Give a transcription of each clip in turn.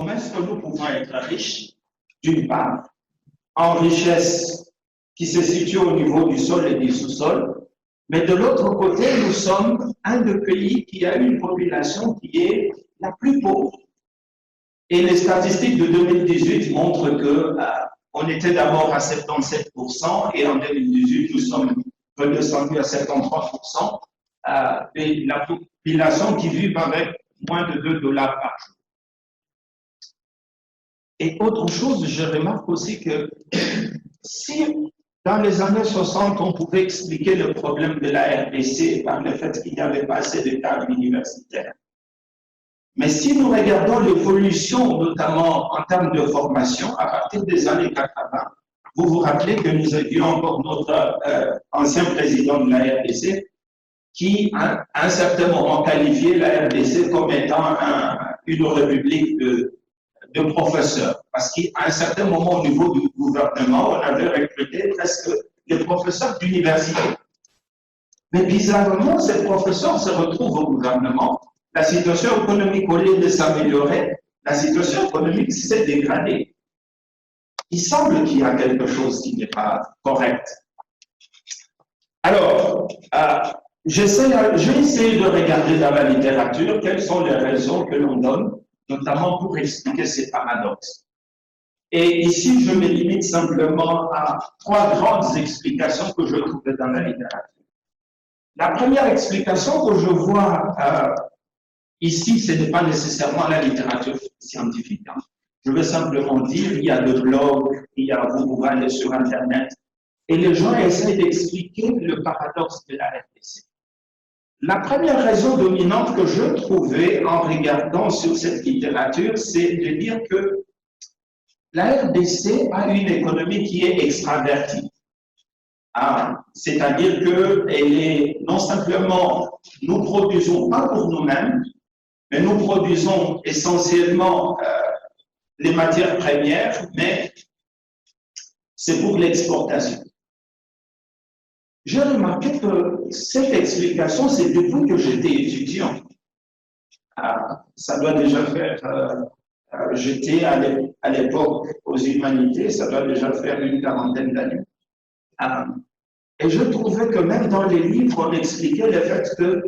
comment est-ce que nous pouvons être riches, d'une part, en richesse qui se situe au niveau du sol et du sous-sol, mais de l'autre côté, nous sommes un des pays qui a une population qui est la plus pauvre. Et les statistiques de 2018 montrent que on était d'abord à 77% et en 2018, nous sommes redescendus à 73% de la population qui vit avec moins de $2 par jour. Et autre chose, je remarque aussi que si dans les années 60, on pouvait expliquer le problème de la RDC par le fait qu'il n'y avait pas assez de cadres universitaires. Mais si nous regardons l'évolution, notamment en termes de formation, à partir des années 80, vous vous rappelez que nous avions encore notre ancien président de la RDC qui, à un certain moment, qualifiait la RDC comme étant une république de professeurs. Parce qu'à un certain moment, au niveau du gouvernement, on avait recruté presque des professeurs d'université. Mais bizarrement, ces professeurs se retrouvent au gouvernement. La situation économique, au lieu de s'améliorer, la situation économique s'est dégradée. Il semble qu'il y a quelque chose qui n'est pas correct. Alors, j'ai essayé de regarder dans la littérature quelles sont les raisons que l'on donne, notamment pour expliquer ces paradoxes. Et ici, je me limite simplement à 3 grandes explications que je trouve dans la littérature. La première explication que je vois ici, ce n'est pas nécessairement la littérature scientifique. Hein. Je veux simplement dire, il y a des blogs, vous pouvez aller sur Internet, et les gens essaient d'expliquer le paradoxe de la RDC. La première raison dominante que je trouvais en regardant sur cette littérature, c'est de dire que la RDC a une économie qui est extravertie. C'est-à-dire qu'elle est non simplement, nous ne produisons pas pour nous-mêmes, mais nous produisons essentiellement les matières premières, mais c'est pour l'exportation. J'ai remarqué que cette explication, c'est depuis que j'étais étudiant. Ça doit déjà faire, j'étais à l'époque aux humanités, ça doit déjà faire une 40aine d'années. Et je trouvais que même dans les livres, on expliquait le fait que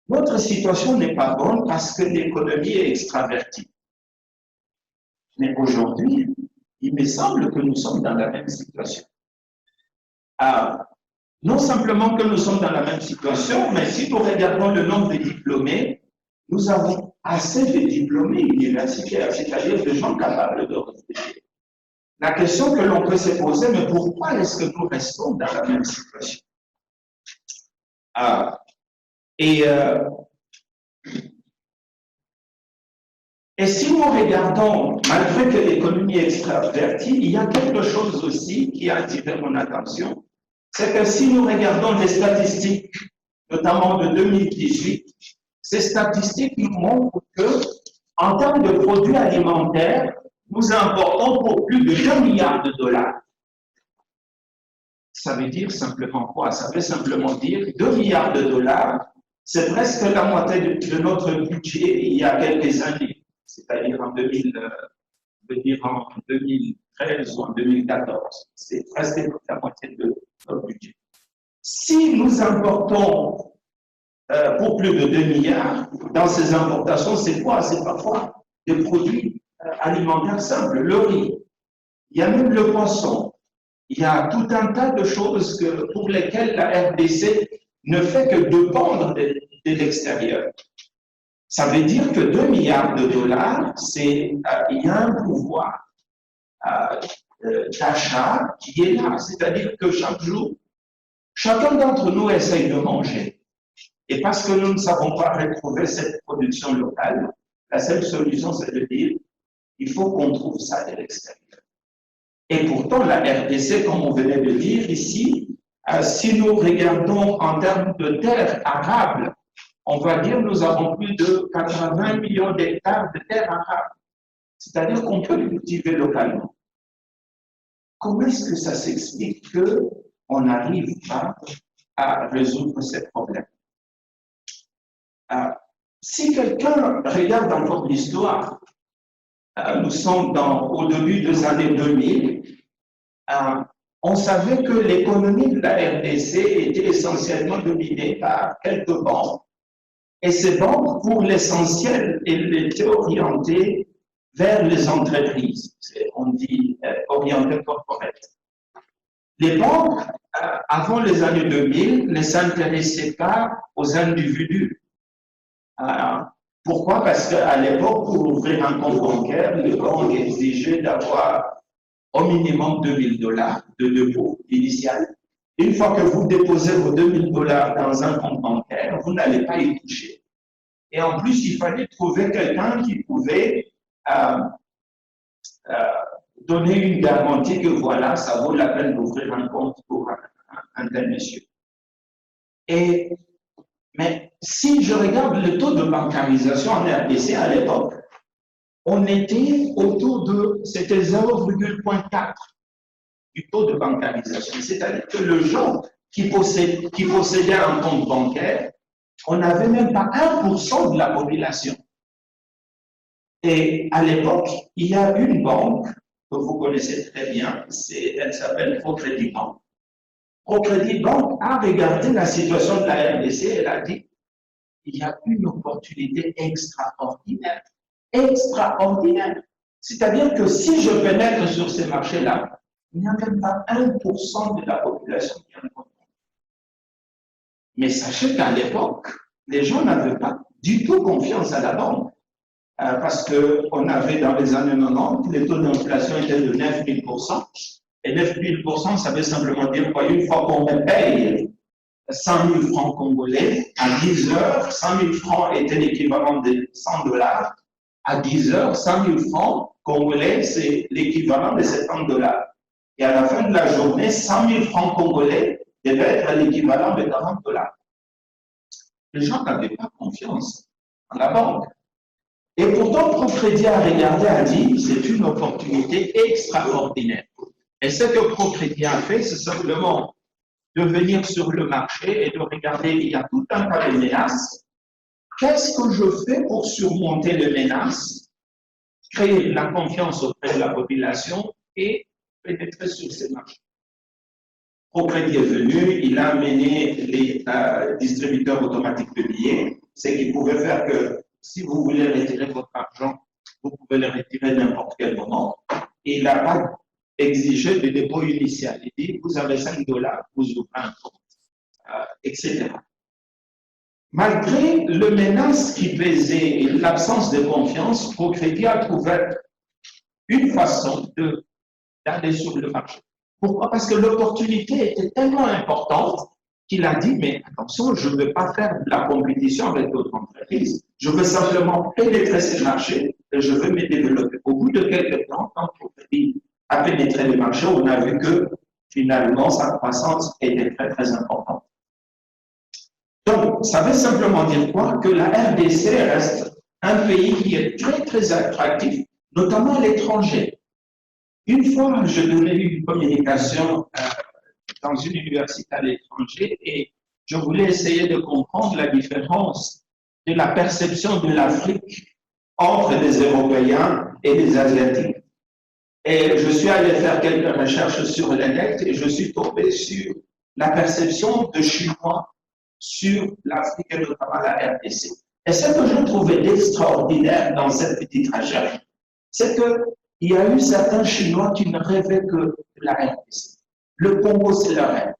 notre situation n'est pas bonne parce que l'économie est extravertie. Mais aujourd'hui, il me semble que nous sommes dans la même situation. Non simplement que nous sommes dans la même situation, mais si nous regardons le nombre de diplômés, nous avons assez de diplômés universitaires, c'est-à-dire de gens capables de réfléchir. La question que l'on peut se poser, mais pourquoi est-ce que nous restons dans la même situation? Et si nous regardons, malgré que l'économie est extravertie, il y a quelque chose aussi qui a attiré mon attention, c'est que si nous regardons les statistiques, notamment de 2018, ces statistiques nous montrent que, en termes de produits alimentaires, nous importons pour plus de 2 milliards de dollars. Ça veut dire simplement quoi? Ça veut simplement dire 2 milliards de dollars, c'est presque la moitié de notre budget il y a quelques années, c'est-à-dire en 2013 ou en 2014. C'est presque la moitié de notre budget. Si nous importons pour plus de 2 milliards, dans ces importations, c'est quoi? C'est parfois des produits alimentaires simples, le riz, il y a même le poisson, il y a tout un tas de choses pour lesquelles la RDC ne fait que dépendre de l'extérieur. Ça veut dire que 2 milliards de dollars, il y a un pouvoir d'achat qui est là. C'est-à-dire que chaque jour, chacun d'entre nous essaye de manger. Et parce que nous ne savons pas retrouver cette production locale, la seule solution, c'est de dire il faut qu'on trouve ça de l'extérieur. Et pourtant, la RDC, comme on venait de dire ici, si nous regardons en termes de terres arables, on va dire que nous avons plus de 80 millions d'hectares de terres arables. C'est-à-dire qu'on peut cultiver localement. Comment est-ce que ça s'explique qu'on n'arrive pas à résoudre ces problèmes? Si quelqu'un regarde encore l'histoire, nous sommes au début des années 2000, on savait que l'économie de la RDC était essentiellement dominée par quelques banques. Et ces banques, pour l'essentiel, elles étaient orientées vers les entreprises. On dit orientées corporate. Les banques, avant les années 2000, ne s'intéressaient pas aux individus. Pourquoi? Parce qu'à l'époque, pour ouvrir un compte bancaire, les banques exigeaient d'avoir au minimum $2000 de dépôt initial. Une fois que vous déposez vos $2000 dans un compte bancaire, vous n'allez pas y toucher. Et en plus, il fallait trouver quelqu'un qui pouvait donner une garantie que voilà, ça vaut la peine d'ouvrir un compte pour un tel monsieur. Mais si je regarde le taux de bancarisation en RDC à l'époque, on était autour de, c'était 0,4 du taux de bancarisation. C'est-à-dire que le gens qui possédaient un compte bancaire, on n'avait même pas 1% de la population. Et à l'époque, il y a une banque que vous connaissez très bien, elle s'appelle ProCredit Bank. ProCredit Bank a regardé la situation de la RDC et elle a dit il y a une opportunité extraordinaire. Extraordinaire. C'est-à-dire que si je pénètre sur ces marchés-là, il n'y a même pas 1% de la population qui en a compte. Mais sachez qu'à l'époque, les gens n'avaient pas du tout confiance à la banque. Parce qu'on avait dans les années 90, les taux d'inflation étaient de 9000%. Et 9000%, ça veut simplement dire quoi? Une fois qu'on paye 100 000 francs congolais à 10 heures, 100 000 francs était l'équivalent de $100. À 10 heures, 100 000 francs congolais, c'est l'équivalent de $70. Et à la fin de la journée, 100 000 francs congolais devaient être l'équivalent de $40. Les gens n'avaient pas confiance en la banque. Et pourtant, ProCredit a regardé, a dit, c'est une opportunité extraordinaire. Et ce que ProCredit a fait, c'est simplement de venir sur le marché et de regarder, il y a tout un tas de menaces. Qu'est-ce que je fais pour surmonter les menaces, créer la confiance auprès de la population et pénétrer sur ces marchés? ProCredit est venu, il a amené les distributeurs automatiques de billets, ce qui pouvait faire que si vous voulez retirer votre argent, vous pouvez le retirer n'importe quel moment. Et il n'a pas exigé de dépôt initial. Il dit, vous avez $5, vous ouvrez un compte, etc. Malgré le menace qui pesait et l'absence de confiance, ProCredit a trouvé une façon d'aller sur le marché. Pourquoi? Parce que l'opportunité était tellement importante qu'il a dit, mais attention, je ne veux pas faire de la compétition avec d'autres entreprises. Je veux simplement pénétrer ces marchés et je veux me développer. Au bout de quelques temps, quand ProCredit a pénétré le marché, on a vu que finalement, sa croissance était très, très importante. Donc, ça veut simplement dire quoi? Que la RDC reste un pays qui est très, très attractif, notamment à l'étranger. Une fois, je donnais une communication dans une université à l'étranger et je voulais essayer de comprendre la différence de la perception de l'Afrique entre les Européens et les Asiatiques. Et je suis allé faire quelques recherches sur le net et je suis tombé sur la perception de Chinois sur l'Afrique et notamment la RDC. Et ce que je trouvais d'extraordinaire dans cette petite recherche, c'est qu'il y a eu certains Chinois qui ne rêvaient que de la RDC. Le Congo, c'est leur rêve.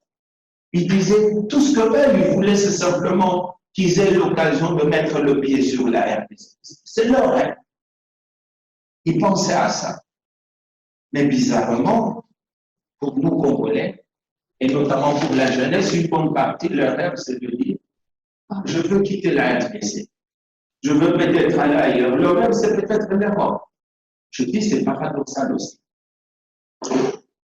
Ils disaient tout ce que eux, ils voulaient, c'est simplement qu'ils aient l'occasion de mettre le pied sur la RDC. C'est leur rêve. Ils pensaient à ça. Mais bizarrement, pour nous Congolais, et notamment pour la jeunesse, une bonne partie de leur rêve, c'est de dire je veux quitter la RDC. Je veux peut-être aller ailleurs. Le rêve, c'est peut-être l'Europe. Je dis, c'est paradoxal aussi.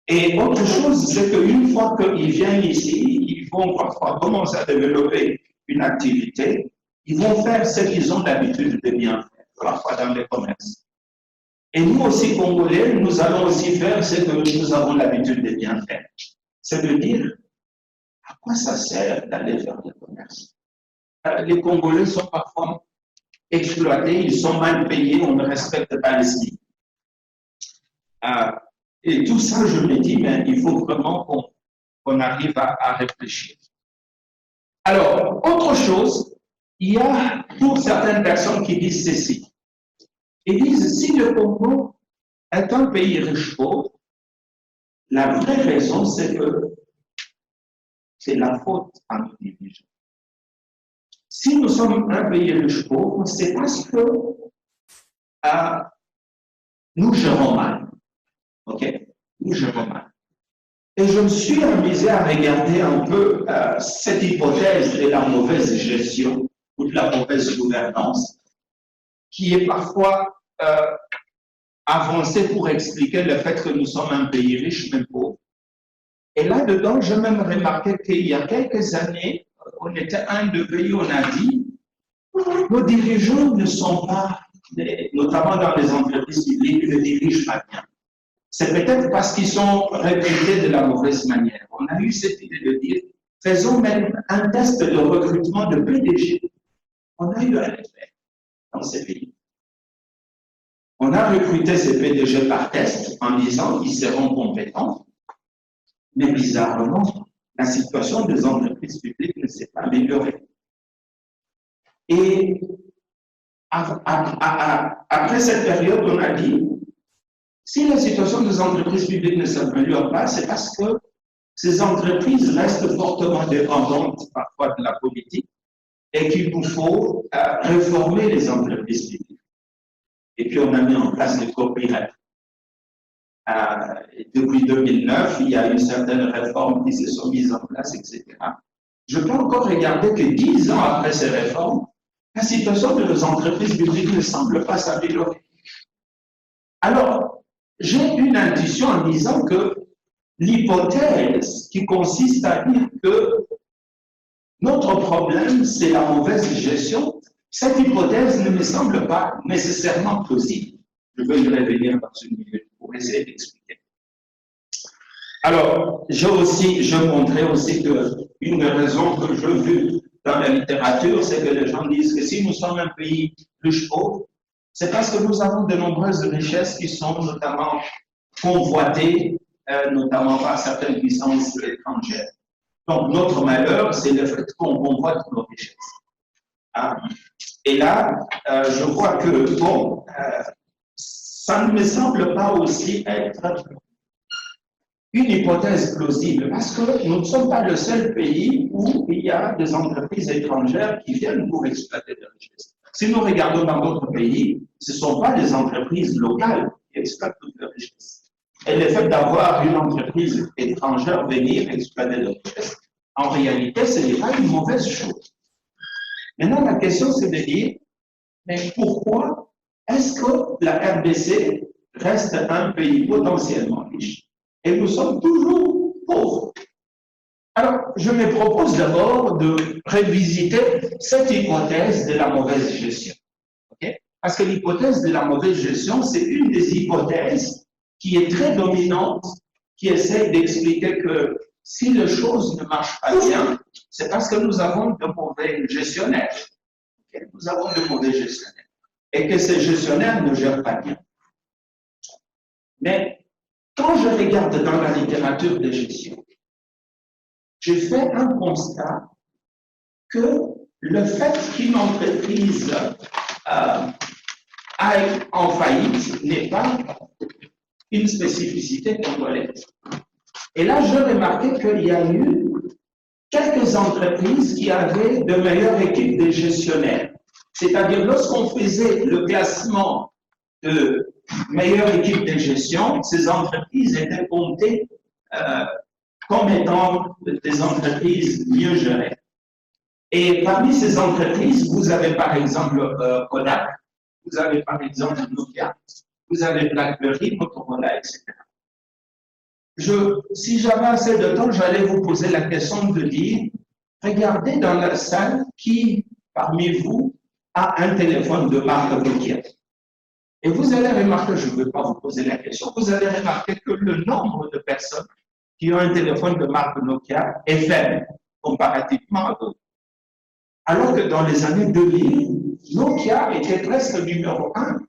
Et autre chose, c'est qu'une fois qu'ils viennent ici, ils vont parfois commencer à développer une activité, ils vont faire ce qu'ils ont l'habitude de bien faire, parfois dans les commerces. Et nous aussi, Congolais, nous allons aussi faire ce que nous avons l'habitude de bien faire. C'est de dire, à quoi ça sert d'aller faire le commerce? Les Congolais sont parfois exploités, ils sont mal payés, on ne respecte pas les signes. Et tout ça, je me dis, mais il faut vraiment qu'on arrive à réfléchir. Alors, autre chose, il y a pour certaines personnes qui disent ceci. Ils disent, si le Congo est un pays riche pauvre, la vraie raison, c'est que c'est la faute à nos dirigeants. Si nous sommes un pays riche pauvre, c'est parce que nous gérons mal. OK? Nous gérons mal. Et je me suis amusé à regarder un peu cette hypothèse de la mauvaise gestion ou de la mauvaise gouvernance qui est parfois avancée pour expliquer le fait que nous sommes un pays riche mais pauvre. Et là-dedans, j'ai même remarqué qu'il y a quelques années, on était un des pays où on a dit nos dirigeants ne sont pas, notamment dans les entreprises publiques, ne dirigent pas bien. C'est peut-être parce qu'ils sont recrutés de la mauvaise manière. On a eu cette idée de dire, faisons même un test de recrutement de PDG. On a eu un effet dans ces pays. On a recruté ces PDG par test en disant qu'ils seront compétents, mais bizarrement, la situation des entreprises publiques ne s'est pas améliorée. Et après cette période, on a dit, si la situation des entreprises publiques ne s'améliore pas, c'est parce que ces entreprises restent fortement dépendantes parfois de la politique et qu'il nous faut réformer les entreprises publiques. Et puis on a mis en place le copyright. Depuis 2009, il y a eu certaines réformes qui se sont mises en place, etc. Je peux encore regarder que 10 ans après ces réformes, la situation de nos entreprises publiques ne semble pas s'améliorer. Alors, j'ai une intuition en disant que l'hypothèse qui consiste à dire que notre problème, c'est la mauvaise gestion, cette hypothèse ne me semble pas nécessairement plausible. Je vais y revenir dans une minute pour essayer d'expliquer. Alors, je montrais aussi qu'une raison que je veux dans la littérature, c'est que les gens disent que si nous sommes un pays riche pauvre, c'est parce que nous avons de nombreuses richesses qui sont notamment convoitées, notamment par certaines puissances étrangères. Donc, notre malheur, c'est le fait qu'on convoite nos richesses. Et là, je vois que, bon, ça ne me semble pas aussi être une hypothèse plausible, parce que nous ne sommes pas le seul pays où il y a des entreprises étrangères qui viennent pour exploiter des richesses. Si nous regardons dans d'autres pays, ce ne sont pas des entreprises locales qui exploitent toutes les richesses. Et le fait d'avoir une entreprise étrangère venir exploiter des richesses, en réalité, ce n'est pas une mauvaise chose. Maintenant, la question, c'est de dire, mais pourquoi est-ce que la RDC reste un pays potentiellement riche et nous sommes toujours pauvres? Alors, je me propose d'abord de revisiter cette hypothèse de la mauvaise gestion. Okay? Parce que l'hypothèse de la mauvaise gestion, c'est une des hypothèses qui est très dominante, qui essaie d'expliquer que si les choses ne marchent pas bien, c'est parce que nous avons de mauvais gestionnaires. Okay? Nous avons de mauvais gestionnaires. Et que ces gestionnaires ne gèrent pas bien. Mais quand je regarde dans la littérature de gestion, je fais un constat que le fait qu'une entreprise aille en faillite n'est pas une spécificité congolaise. Et là, je remarquais qu'il y a eu quelques entreprises qui avaient de meilleures équipes de gestionnaires. C'est-à-dire, lorsqu'on faisait le classement de meilleures équipes de gestion, ces entreprises étaient comptées comme étant des entreprises mieux gérées. Et parmi ces entreprises, vous avez par exemple Kodak, vous avez par exemple Nokia, vous avez BlackBerry, Motorola, etc. Si j'avais assez de temps, j'allais vous poser la question de dire, regardez dans la salle qui, parmi vous, a un téléphone de marque Nokia. Et vous allez remarquer, je ne vais pas vous poser la question, vous allez remarquer que le nombre de personnes qui ont un téléphone de marque Nokia est faible comparativement à d'autres. Alors que dans les années 2000, Nokia était presque numéro 1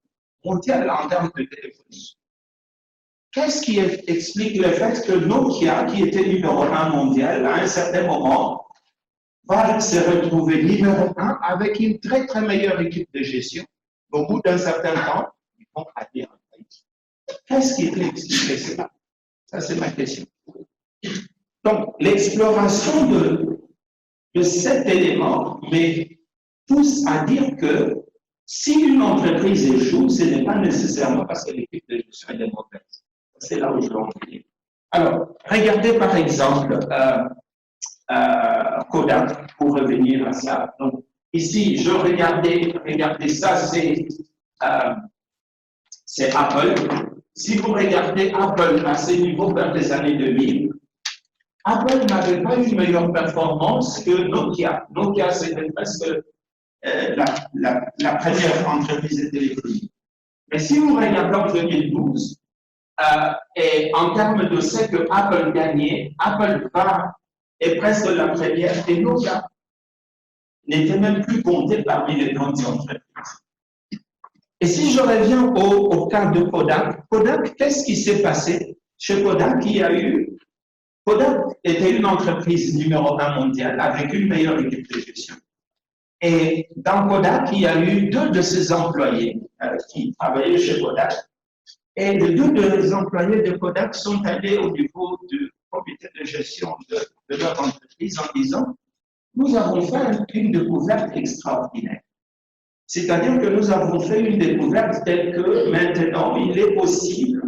mondial en termes de téléphonie. qu'est-ce qui explique le fait que Nokia, qui était numéro 1 mondial, à un certain moment, va se retrouver numéro 1 avec une très très meilleure équipe de gestion. Au bout d'un certain temps, ils vont aller en faillite. Qu'est-ce qui peut expliquer cela? Ça, c'est ma question. Donc, l'exploration de cet élément me pousse à dire que si une entreprise échoue, ce n'est pas nécessairement parce que l'équipe de gestion est mauvaise. C'est là où je veux en venir. Alors, regardez par exemple Kodak, pour revenir à ça. Donc, ici, je regardez ça, c'est Apple. Si vous regardez Apple à ces niveaux vers les années 2000, Apple n'avait pas une meilleure performance que Nokia. Nokia, c'était presque la première entreprise de téléphonie. Mais si vous regardez en 2012, et en termes de ce que Apple gagnait, Apple est presque la première et Nokia n'était même plus compté parmi les grandes entreprises. Et si je reviens au cas de Kodak, Kodak, qu'est-ce qui s'est passé? Chez Kodak, Kodak était une entreprise numéro 1 mondiale avec une meilleure équipe de gestion. Et dans Kodak, il y a eu 2 de ses employés qui travaillaient chez Kodak. Et les 2 des employés de Kodak sont allés au niveau du comité de gestion de leur entreprise en disant « Nous avons fait une découverte extraordinaire. » C'est-à-dire que nous avons fait une découverte telle que maintenant, il est possible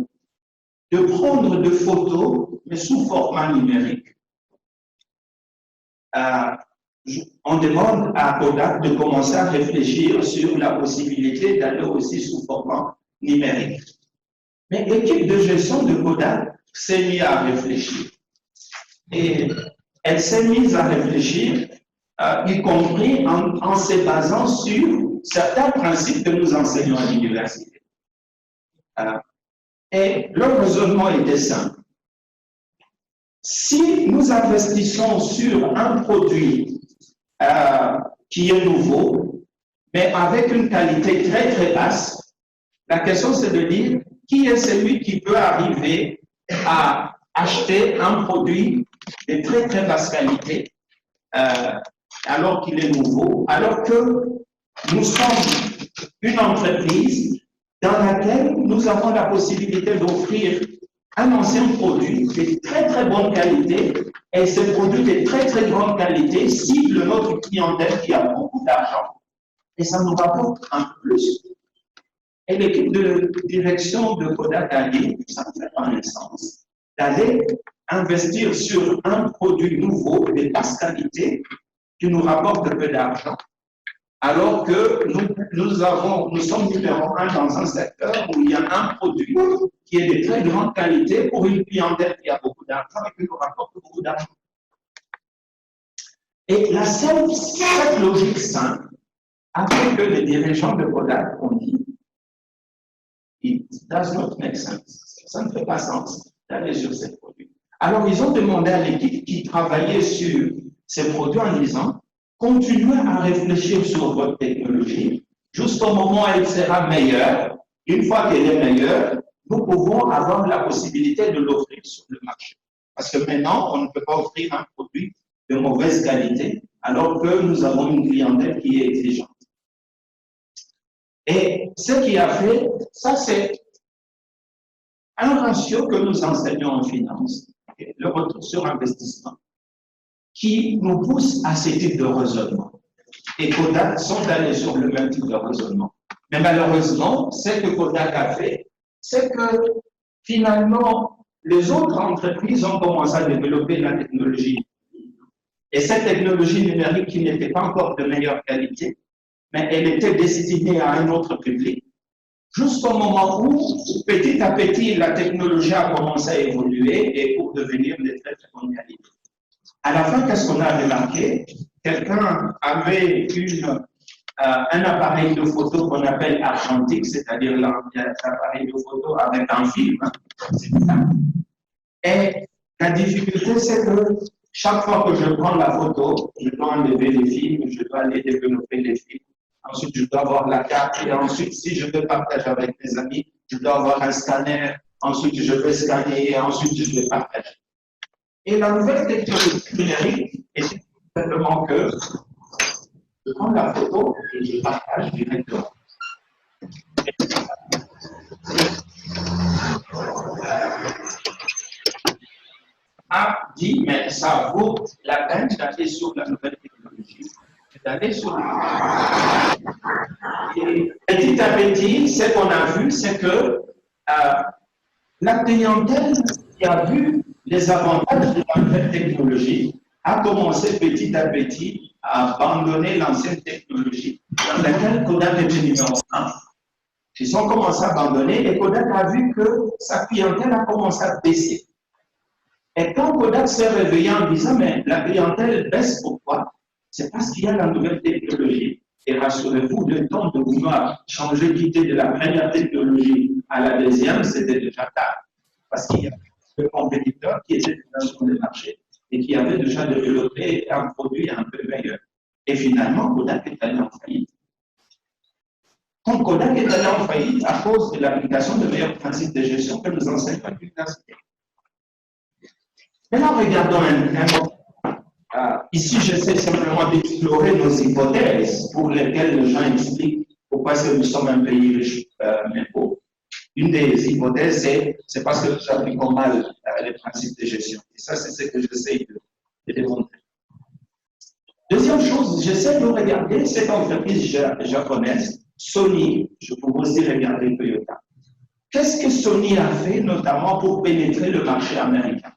de prendre des photos, mais sous format numérique. On demande à Kodak de commencer à réfléchir sur la possibilité d'aller aussi sous format numérique. Mais l'équipe de gestion de Kodak s'est mise à réfléchir. Et elle s'est mise à réfléchir, y compris en se basant sur certains principes que nous enseignons à l'université. Et leur raisonnement était simple. Si nous investissons sur un produit qui est nouveau, mais avec une qualité très très basse, la question c'est de dire qui est celui qui peut arriver à acheter un produit de très très basse qualité alors qu'il est nouveau, alors que nous sommes une entreprise dans laquelle nous avons la possibilité d'offrir un ancien produit de très très bonne qualité, et ce produit de très très grande qualité cible notre clientèle qui a beaucoup d'argent et ça nous rapporte un peu plus. Et l'équipe de direction de Kodak a dit, ça ne fait pas le sens d'aller investir sur un produit nouveau de basse qualité qui nous rapporte peu d'argent, alors que nous sommes numéro 1 dans un secteur où il y a un produit qui est de très grande qualité pour une clientèle qui a beaucoup d'argent et qui nous rapporte beaucoup d'argent. Et cette logique simple a fait que les dirigeants de Kodak ont dit it does not make sense. Ça ne fait pas sens d'aller sur ces produits. Alors, ils ont demandé à l'équipe qui travaillait sur ces produits en disant continuez à réfléchir sur votre technologie jusqu'au moment où elle sera meilleure. Une fois qu'elle est meilleure, nous pouvons avoir la possibilité de l'offrir sur le marché. Parce que maintenant, on ne peut pas offrir un produit de mauvaise qualité alors que nous avons une clientèle qui est exigeante. Et ce qui a fait, ça c'est un ratio que nous enseignons en finance, le retour sur investissement, qui nous pousse à ce type de raisonnement. Et Kodak sont allés sur le même type de raisonnement. Mais malheureusement, ce que Kodak a fait, c'est que finalement, les autres entreprises ont commencé à développer la technologie. Et cette technologie numérique qui n'était pas encore de meilleure qualité, mais elle était destinée à un autre public, jusqu'au moment où, petit à petit, la technologie a commencé à évoluer et pour devenir de très très bonne qualité. À la fin, qu'est-ce qu'on a remarqué? Quelqu'un avait un appareil de photo qu'on appelle argentique, c'est-à-dire l'appareil de photo avec un film. Et la difficulté, c'est que chaque fois que je prends la photo, je dois enlever les films, je dois aller développer les films. Ensuite, je dois avoir la carte. Et ensuite, si je veux partager avec mes amis, je dois avoir un scanner ensuite je vais scanner, et ensuite je vais partager. Et la nouvelle technologie numérique est simplement que je prends la photo et je partage directement. A dit, mais ça vaut la peine d'aller sur la nouvelle technologie, d'aller sur et petit à petit, ce qu'on a vu, c'est que la clientèle qui a vu les avantages de la nouvelle technologie a commencé petit à petit à abandonner l'ancienne technologie dans laquelle Kodak était numéro 1. Ils ont commencé à abandonner et Kodak a vu que sa clientèle a commencé à baisser. Et quand Kodak s'est réveillé en disant, mais la clientèle baisse, pourquoi? C'est parce qu'il y a la nouvelle technologie. Et rassurez-vous, le temps de vouloir changer, quitter de la première technologie à la deuxième, c'était déjà tard. Parce qu'il y a des compétiteurs qui étaient déjà sur le marché et qui avaient déjà développé un produit un peu meilleur. Et finalement, Kodak est allé en faillite. Donc, Kodak est allé en faillite à cause de l'application de meilleurs principes de gestion que nous enseignons à l'université. Maintenant, regardons un moment. Ici, j'essaie simplement d'explorer nos hypothèses pour lesquelles les gens expliquent pourquoi nous sommes un pays riche mais pauvre. Une des hypothèses, c'est parce que nous appliquons mal les principes de gestion. Et ça, c'est ce que j'essaie de démontrer. Deuxième chose, j'essaie de regarder cette entreprise japonaise, Sony, je peux aussi regarder Toyota. Qu'est-ce que Sony a fait, notamment pour pénétrer le marché américain?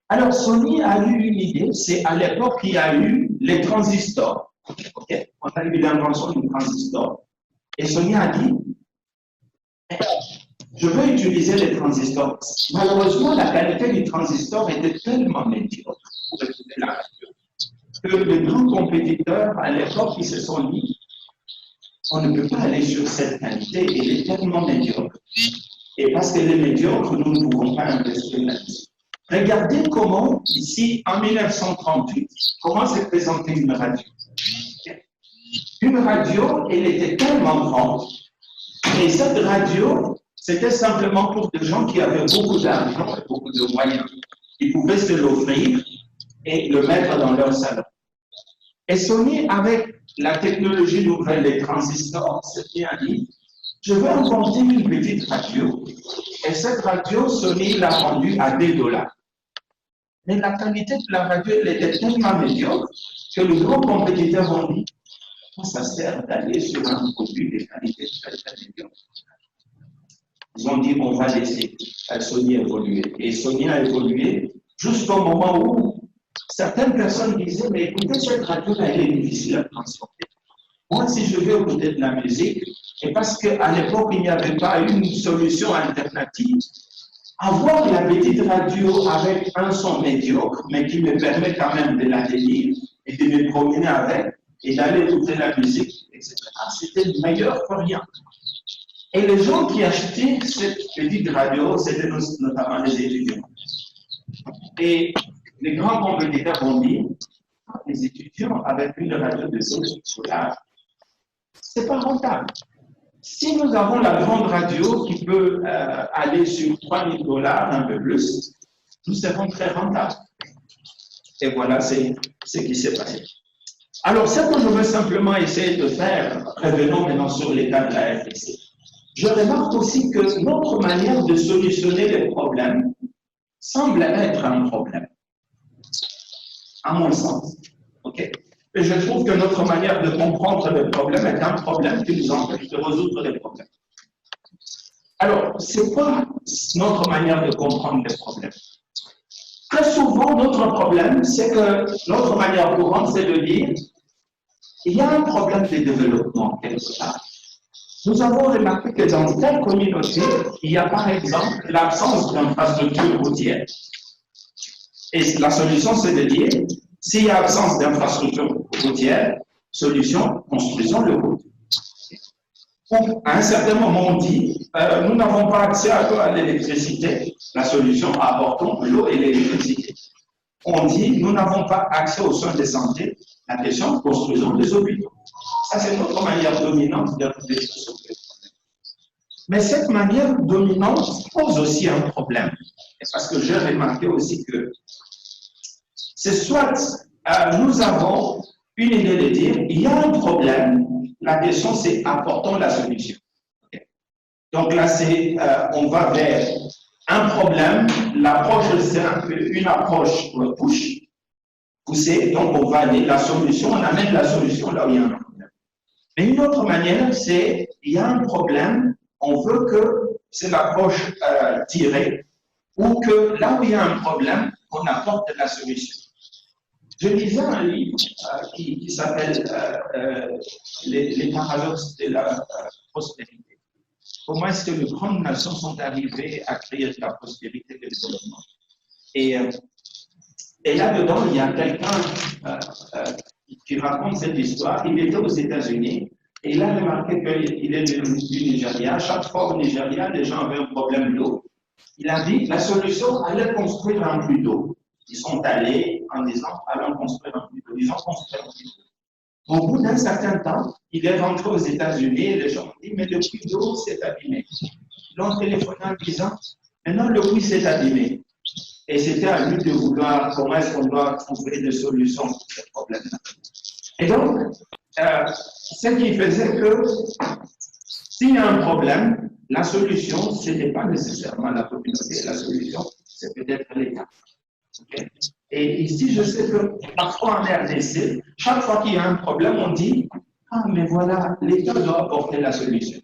Alors, Sony a eu une idée, c'est à l'époque qu'il y a eu les transistors. Okay? On a eu l'invention du transistor. Et Sony a dit, je veux utiliser les transistors. Malheureusement, la qualité du transistor était tellement médiocre pour écouter la radio que les grands compétiteurs, à l'époque, ils se sont dit, on ne peut pas aller sur cette qualité, elle est tellement médiocre. Et parce qu'elle est médiocre, nous ne pouvons pas investir là-dessus. Regardez comment, ici, en 1938, comment s'est présentée une radio. Une radio, elle était tellement grande, et cette radio, c'était simplement pour des gens qui avaient beaucoup d'argent et beaucoup de moyens. Ils pouvaient se l'offrir et le mettre dans leur salon. Et Sony, avec la technologie nouvelle des transistors, s'est bien dit, je vais inventer une petite radio. Et cette radio, Sony l'a vendue à $2. Mais la qualité de la radio, elle était tellement médiocre que les gros compétiteurs ont dit, ça sert d'aller sur un produit de qualité très très médiocre. Ils ont dit, on va laisser Sony évoluer. Et Sony a évolué jusqu'au moment où certaines personnes disaient, mais écoutez, cette radio-là, elle est difficile à transporter. Moi, si je veux écouter de la musique, et parce qu'à l'époque, il n'y avait pas une solution alternative, avoir la petite radio avec un son médiocre, mais qui me permet quand même de la tenir et de me promener avec et d'aller écouter la musique, etc., c'était meilleur que rien. Et les gens qui achetaient cette petite radio, c'était notamment les étudiants. Et les grands compétiteurs ont dit, les étudiants avec une radio de $2, c'est pas rentable. Si nous avons la grande radio qui peut aller sur $3000, un peu plus, nous serons très rentables. Et voilà, c'est ce qui s'est passé. Alors, ce que je veux simplement essayer de faire, revenons maintenant sur l'état de la RDC. Je remarque aussi que notre manière de solutionner les problèmes semble être un problème, à mon sens. Okay? Et je trouve que notre manière de comprendre les problèmes est un problème qui nous empêche de résoudre les problèmes. Alors, c'est quoi notre manière de comprendre les problèmes? Très souvent, notre problème, c'est que notre manière courante, c'est de dire il y a un problème de développement quelque part. Nous avons remarqué que dans telle communauté, il y a par exemple l'absence d'infrastructures routières. Et la solution, c'est de dire, s'il y a absence d'infrastructures routières, solution, construisons le route. À un certain moment, on dit, nous n'avons pas accès à l'électricité. La solution, apportons l'eau et l'électricité. On dit, nous n'avons pas accès aux soins de santé. La question, construisons des hôpitaux. Ça, c'est notre manière dominante de réfléchir sur les problèmes. Mais cette manière dominante pose aussi un problème. Parce que j'ai remarqué aussi que c'est soit nous avons une idée de dire, il y a un problème, la question c'est apportons la solution. Okay. Donc là, c'est on va vers un problème, l'approche c'est une approche push, poussée, donc on va aller, la solution, on amène la solution là où il y a un problème. Mais une autre manière, c'est, il y a un problème, on veut que c'est l'approche tirée, ou que là où il y a un problème, on apporte la solution. Je lisais un livre qui s'appelle les paradoxes de la prospérité. Comment est-ce que les grandes nations sont arrivées à créer de la prospérité et le développement? Et là-dedans, il y a quelqu'un qui raconte cette histoire. Il était aux États-Unis et il a remarqué qu'il est du Nigeria. Chaque fois au Nigeria, les gens avaient un problème d'eau. Il a dit la solution allait construire un puits d'eau. Ils sont allés en disant allons construire un puits d'eau. Ils ont construit un puits d'eau. Au bout d'un certain temps, il est rentré aux États-Unis et les gens ont dit mais le puits d'eau s'est abîmé. Ils l'ont téléphoné en disant maintenant le puits s'est abîmé. Et c'était à lui de vouloir comment est-ce qu'on doit trouver des solutions pour ce problème-là. Et donc, ce qui faisait que s'il y a un problème, la solution, ce n'est pas nécessairement la communauté, la solution, c'est peut-être l'État. Okay? Et ici, je sais que parfois en RDC, chaque fois qu'il y a un problème, on dit « Ah, mais voilà, l'État doit apporter la solution. »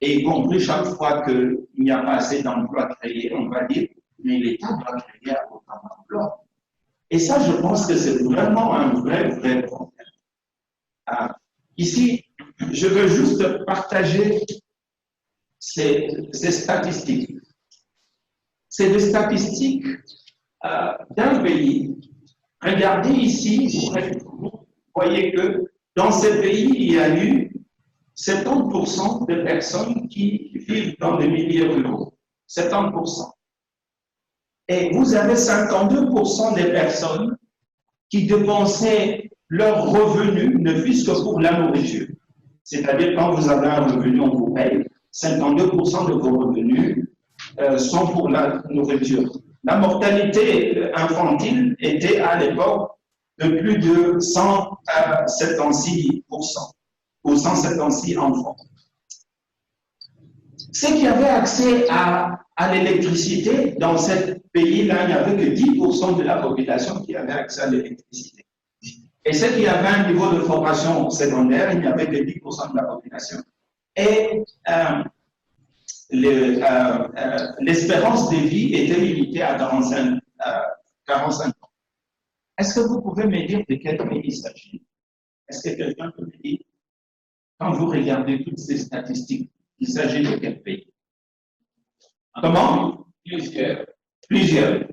Et y compris chaque fois qu'il n'y a pas assez d'emplois créés, on va dire « Mais l'État doit créer autant d'emplois. » Et ça, je pense que c'est vraiment un vrai problème. Ici, je veux juste partager ces statistiques. C'est des statistiques d'un pays. Regardez ici, vous voyez que dans ce pays, il y a eu 70% de personnes qui vivent dans les milieux ruraux. 70%. Et vous avez 52% des personnes qui dépensaient leurs revenus, ne fût-ce que pour la nourriture. C'est-à-dire, quand vous avez un revenu, on vous paye. 52% de vos revenus sont pour la nourriture. La mortalité infantile était à l'époque de plus de 176% ou 176 enfants. Ceux qui avaient accès à l'électricité, dans ce pays-là, il n'y avait que 10% de la population qui avait accès à l'électricité. Et ceux qui avaient un niveau de formation secondaire, il n'y avait que 10% de la population. Et l'espérance de vie était limitée à 45 ans. Est-ce que vous pouvez me dire de quel pays il s'agit? Est-ce que quelqu'un peut me dire, quand vous regardez toutes ces statistiques, il s'agit de quel pays? Comment? Plusieurs. Plusieurs.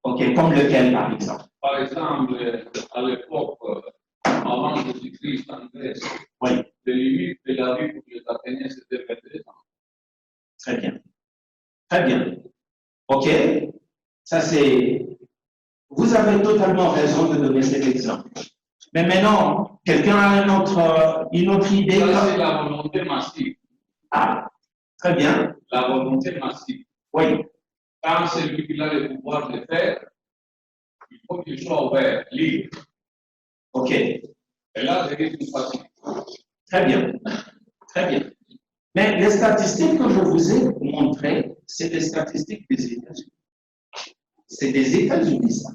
Ok, comme lequel par exemple? Par exemple, à l'époque, avant Jésus-Christ en Grèce, oui. Les limites de la vie pour les Athéniens, c'était 22 ans. Très bien. Très bien. Ok. Ça c'est. Vous avez totalement raison de donner cet exemple. Mais maintenant, quelqu'un a une autre idée? Ça, c'est la volonté massive. Ah, très bien. La volonté massive. Oui. Quand celui qui a le pouvoir de faire, il faut qu'il soit ouvert, libre. Ok. Et là, c'est une facile. Très bien. Très bien. Mais les statistiques que je vous ai montrées, c'est des statistiques des États-Unis. C'est des États-Unis, ça.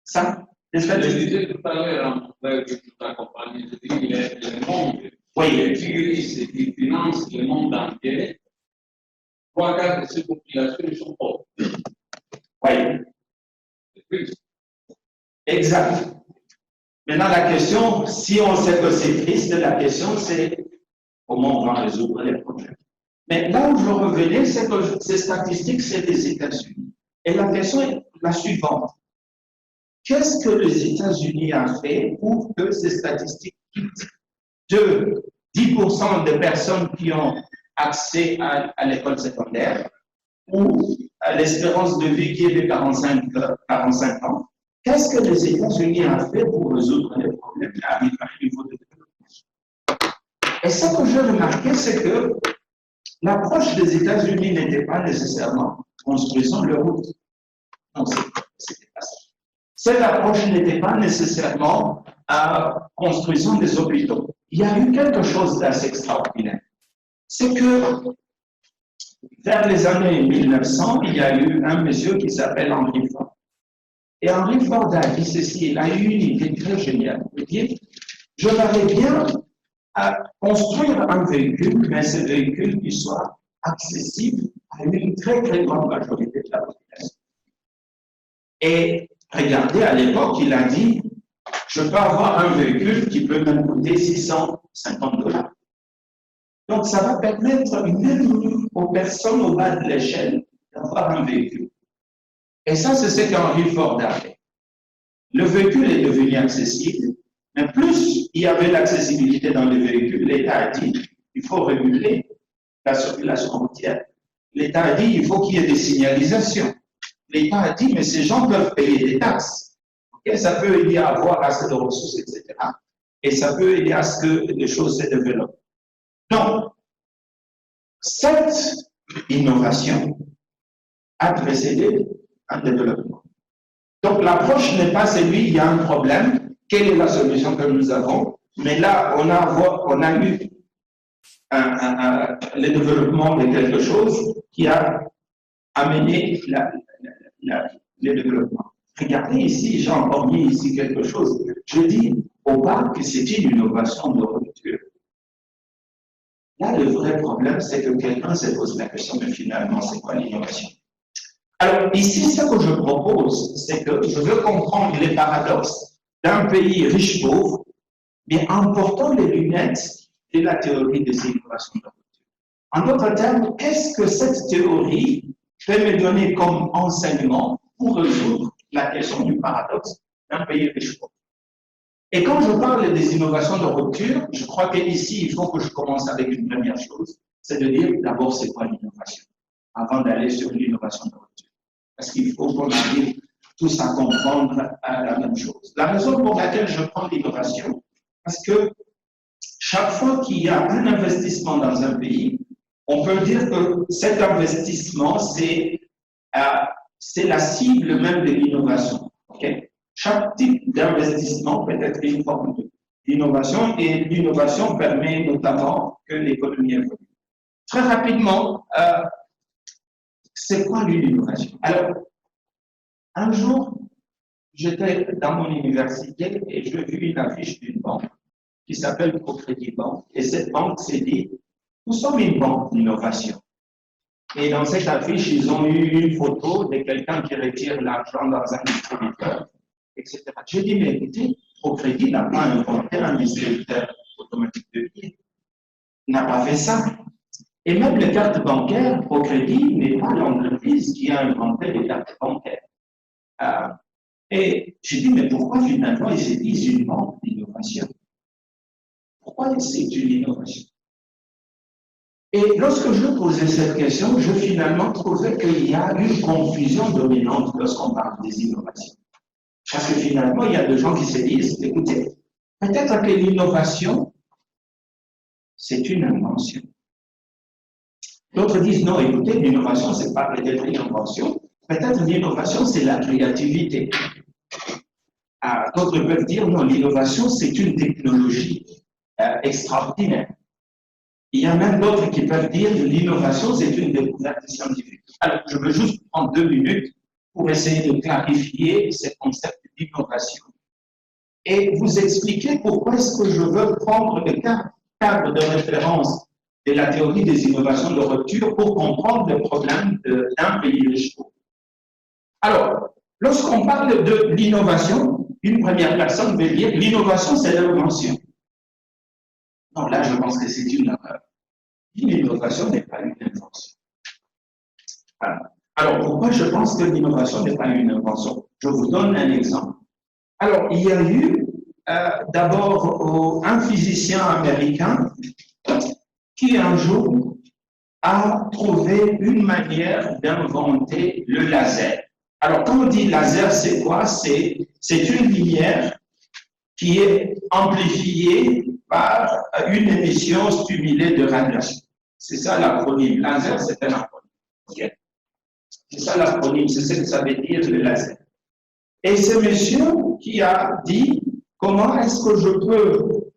Ça, des statistiques. Je disais tout à l'heure à mon frère que tu t'accompagnes, je dis qu'il est le monde. Oui. Les tigris qui financent le monde entier. 3/4 de ces populations sont pauvres. Oui. C'est triste. Exact. Maintenant, la question, si on sait que c'est triste, la question c'est comment on va résoudre les problèmes. Mais là où je revenais, c'est que ces statistiques, c'est des États-Unis. Et la question est la suivante. Qu'est-ce que les États-Unis ont fait pour que ces statistiques quittent de 10% de personnes qui ont accès à l'école secondaire ou à l'espérance de vie qui est de 45 ans? Qu'est-ce que les États-Unis ont fait pour résoudre les problèmes et arriver à un niveau de développement? Et ce que j'ai remarqué, c'est que l'approche des États-Unis n'était pas nécessairement construisons les routes. Non, c'était pas ça. Cette approche n'était pas nécessairement construisons des hôpitaux. Il y a eu quelque chose d'assez extraordinaire. C'est que vers les années 1900, il y a eu un monsieur qui s'appelle Henry Ford. Et Henry Ford a dit ceci, il a eu une idée très géniale. Il dit, je verrais bien construire un véhicule, mais ce véhicule qui soit accessible à une très très grande majorité de la population. Et regardez, à l'époque, il a dit, je peux avoir un véhicule qui peut même coûter $650. Donc, ça va permettre même aux personnes au bas de l'échelle d'avoir un véhicule. Et ça, c'est ce qu'Henry Ford a fait. Le véhicule est devenu accessible, mais plus il y avait l'accessibilité dans le véhicule, l'État a dit, il faut réguler la circulation routière. L'État a dit, il faut qu'il y ait des signalisations. L'État a dit, mais ces gens peuvent payer des taxes. Okay? Ça peut aider à avoir assez de ressources, etc. Et ça peut aider à ce que les choses se développent. Donc, cette innovation a précédé un développement. Donc, l'approche n'est pas celui, il y a un problème, quelle est la solution que nous avons? Mais là, on a eu le développement de quelque chose qui a amené le développement. Regardez ici, j'ai encore mis ici quelque chose. Je dis au bas que c'est une innovation de rupture. Là, le vrai problème, c'est que quelqu'un se pose la question, mais finalement, c'est quoi l'innovation? Alors, ici, ce que je propose, c'est que je veux comprendre les paradoxes d'un pays riche-pauvre, mais en portant les lunettes de la théorie des innovations de rupture. En d'autres termes, qu'est-ce que cette théorie peut me donner comme enseignement pour résoudre la question du paradoxe d'un pays riche-pauvre? Et quand je parle des innovations de rupture, je crois qu'ici, il faut que je commence avec une première chose, c'est de dire d'abord c'est quoi l'innovation, avant d'aller sur l'innovation de rupture. Parce qu'il faut qu'on arrive tous à comprendre la même chose. La raison pour laquelle je prends l'innovation, parce que chaque fois qu'il y a un investissement dans un pays, on peut dire que cet investissement, c'est la cible même de l'innovation. Okay? Chaque type d'investissement peut être une forme d'innovation et l'innovation permet notamment que l'économie évolue. Très rapidement, c'est quoi l'innovation? Alors, un jour, j'étais dans mon université et j'ai vu une affiche d'une banque qui s'appelle ProCrédit Banque. Et cette banque s'est dit, nous sommes une banque d'innovation. Et dans cette affiche, ils ont eu une photo de quelqu'un qui retire l'argent dans un distributeur, etc. J'ai dit, mais écoutez, ProCrédit n'a pas inventé un distributeur automatique de billets. Il n'a pas fait ça. Et même les cartes bancaires, ProCrédit n'est pas l'entreprise qui a inventé les cartes bancaires. Et j'ai dit, mais pourquoi finalement ils se disent une banque d'innovation? Pourquoi c'est une innovation? Et lorsque je posais cette question, je finalement trouvais qu'il y a une confusion dominante lorsqu'on parle des innovations. Parce que finalement, il y a des gens qui se disent, écoutez, peut-être que l'innovation, c'est une invention. D'autres disent, non, écoutez, l'innovation, c'est pas peut-être une invention. Peut-être l'innovation, c'est la créativité. D'autres peuvent dire, non, l'innovation, c'est une technologie extraordinaire. Il y a même d'autres qui peuvent dire que l'innovation, c'est une découverte scientifique. Alors, je veux juste prendre 2 minutes pour essayer de clarifier ce concept d'innovation et vous expliquer pourquoi est-ce que je veux prendre le cadre de référence de la théorie des innovations de rupture pour comprendre le problème d'un pays riche. Alors, lorsqu'on parle de l'innovation, une première personne veut dire l'innovation, c'est l'invention. Non, là, je pense que c'est une erreur. L'innovation n'est pas une invention. Alors, pourquoi je pense que l'innovation n'est pas une invention? Je vous donne un exemple. Alors, il y a eu d'abord un physicien américain qui un jour a trouvé une manière d'inventer le laser. Alors, quand on dit laser, c'est quoi? C'est une lumière qui est amplifiée par une émission stimulée de radiation. C'est ça l'acronyme. Laser, c'est un acronyme. Okay? C'est ça l'acronyme, c'est ce que ça veut dire le laser. Et c'est monsieur qui a dit comment est-ce que je peux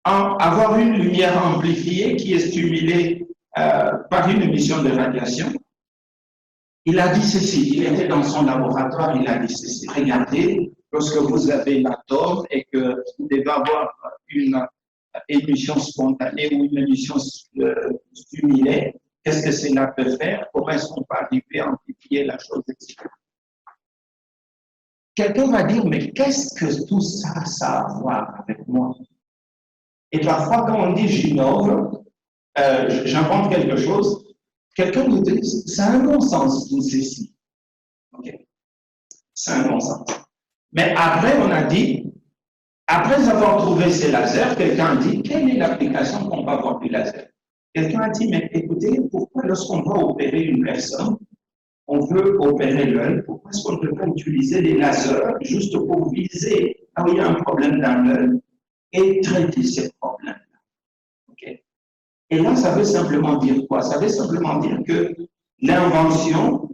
avoir une lumière amplifiée qui est stimulée par une émission de radiation. Il a dit ceci, il était dans son laboratoire, il a dit ceci. Regardez, lorsque vous avez l'atome et que vous devez avoir une émission spontanée ou une émission stimulée, qu'est-ce que cela peut faire? Comment est-ce qu'on peut arriver à amplifier la chose, etc. Quelqu'un va dire, mais qu'est-ce que tout ça, ça a à voir avec moi? Et parfois, quand on dit j'innove, j'invente quelque chose, quelqu'un nous dit, c'est un non-sens tout ceci. Okay. C'est un non-sens. Mais après, on a dit, après avoir trouvé ces lasers, quelqu'un a dit, quelle est l'application qu'on va avoir du laser? Quelqu'un a dit, mais écoutez, pourquoi lorsqu'on va opérer une personne, on veut opérer l'œil, pourquoi est-ce qu'on ne peut pas utiliser des lasers juste pour viser là où il y a un problème dans l'œil et traiter ces problèmes-là? Okay. Et là, ça veut simplement dire quoi? Ça veut simplement dire que l'invention,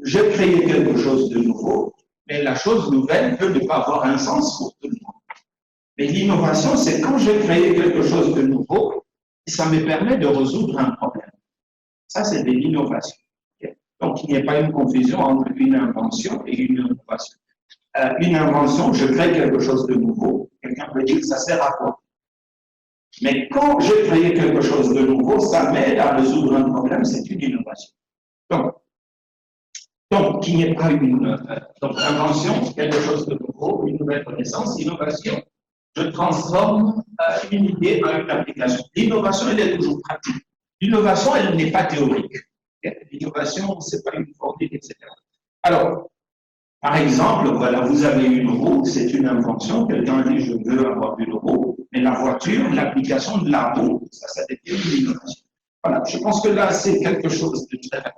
j'ai créé quelque chose de nouveau, mais la chose nouvelle peut ne pas avoir un sens pour tout le monde. Mais l'innovation, c'est quand j'ai créé quelque chose de nouveau, ça me permet de résoudre un problème. Ça, c'est de l'innovation. Okay. Donc, il n'y a pas une confusion entre une invention et une innovation. Une invention, je crée quelque chose de nouveau, quelqu'un peut dire que ça sert à quoi? Mais quand j'ai créé quelque chose de nouveau, ça m'aide à résoudre un problème, c'est une innovation. Donc qu'il n'y ait pas une invention, quelque chose de nouveau, une nouvelle connaissance, innovation. Je transforme une idée en une application. L'innovation, elle est toujours pratique. L'innovation, elle n'est pas théorique. L'innovation, ce n'est pas une formule, etc. Alors, par exemple, voilà, vous avez une roue, c'est une invention. Quelqu'un dit, je veux avoir une roue, mais la voiture, l'application de la roue, ça devient une innovation. Voilà, je pense que là, c'est quelque chose de très rapide.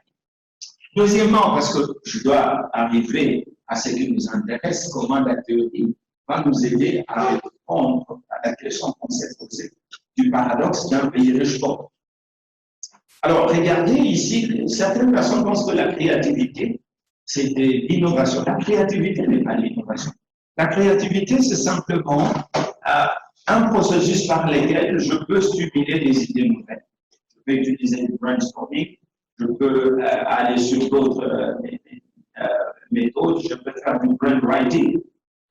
Deuxièmement, parce que je dois arriver à ce qui nous intéresse, comment la théorie va nous aider à répondre à la question qu'on s'est posée du paradoxe d'un pays riche pauvre. Alors, regardez ici, certaines personnes pensent que la créativité, c'est de l'innovation. La créativité n'est pas l'innovation. La créativité, c'est simplement un processus par lequel je peux stimuler des idées nouvelles. Je peux utiliser du brainstorming, je peux aller sur d'autres méthodes, je peux faire du brainwriting.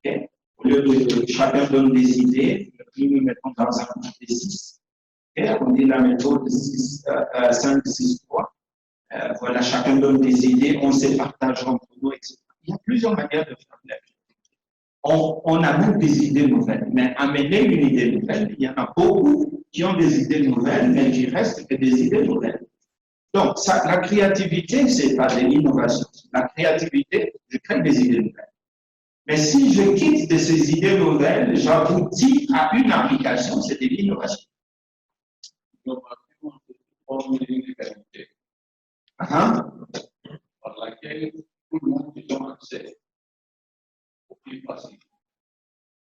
Okay? Au lieu de chacun donne des idées, nous nous mettons dans un groupe de 6. Okay? On dit la méthode 5, 6, 3. Voilà, chacun donne des idées, on se partage entre nous, etc. Il y a plusieurs manières de faire de la vie. On amène des idées nouvelles, mais amener une idée nouvelle, il y en a beaucoup qui ont des idées nouvelles, mais qui restent que des idées nouvelles. Donc, ça, la créativité, ce n'est pas de l'innovation. La créativité, je crée des idées nouvelles. Mais si je quitte de ces idées nouvelles, j'aboutis à une application, c'est de l'innovation. Par laquelle tout le monde a accès au plus facile.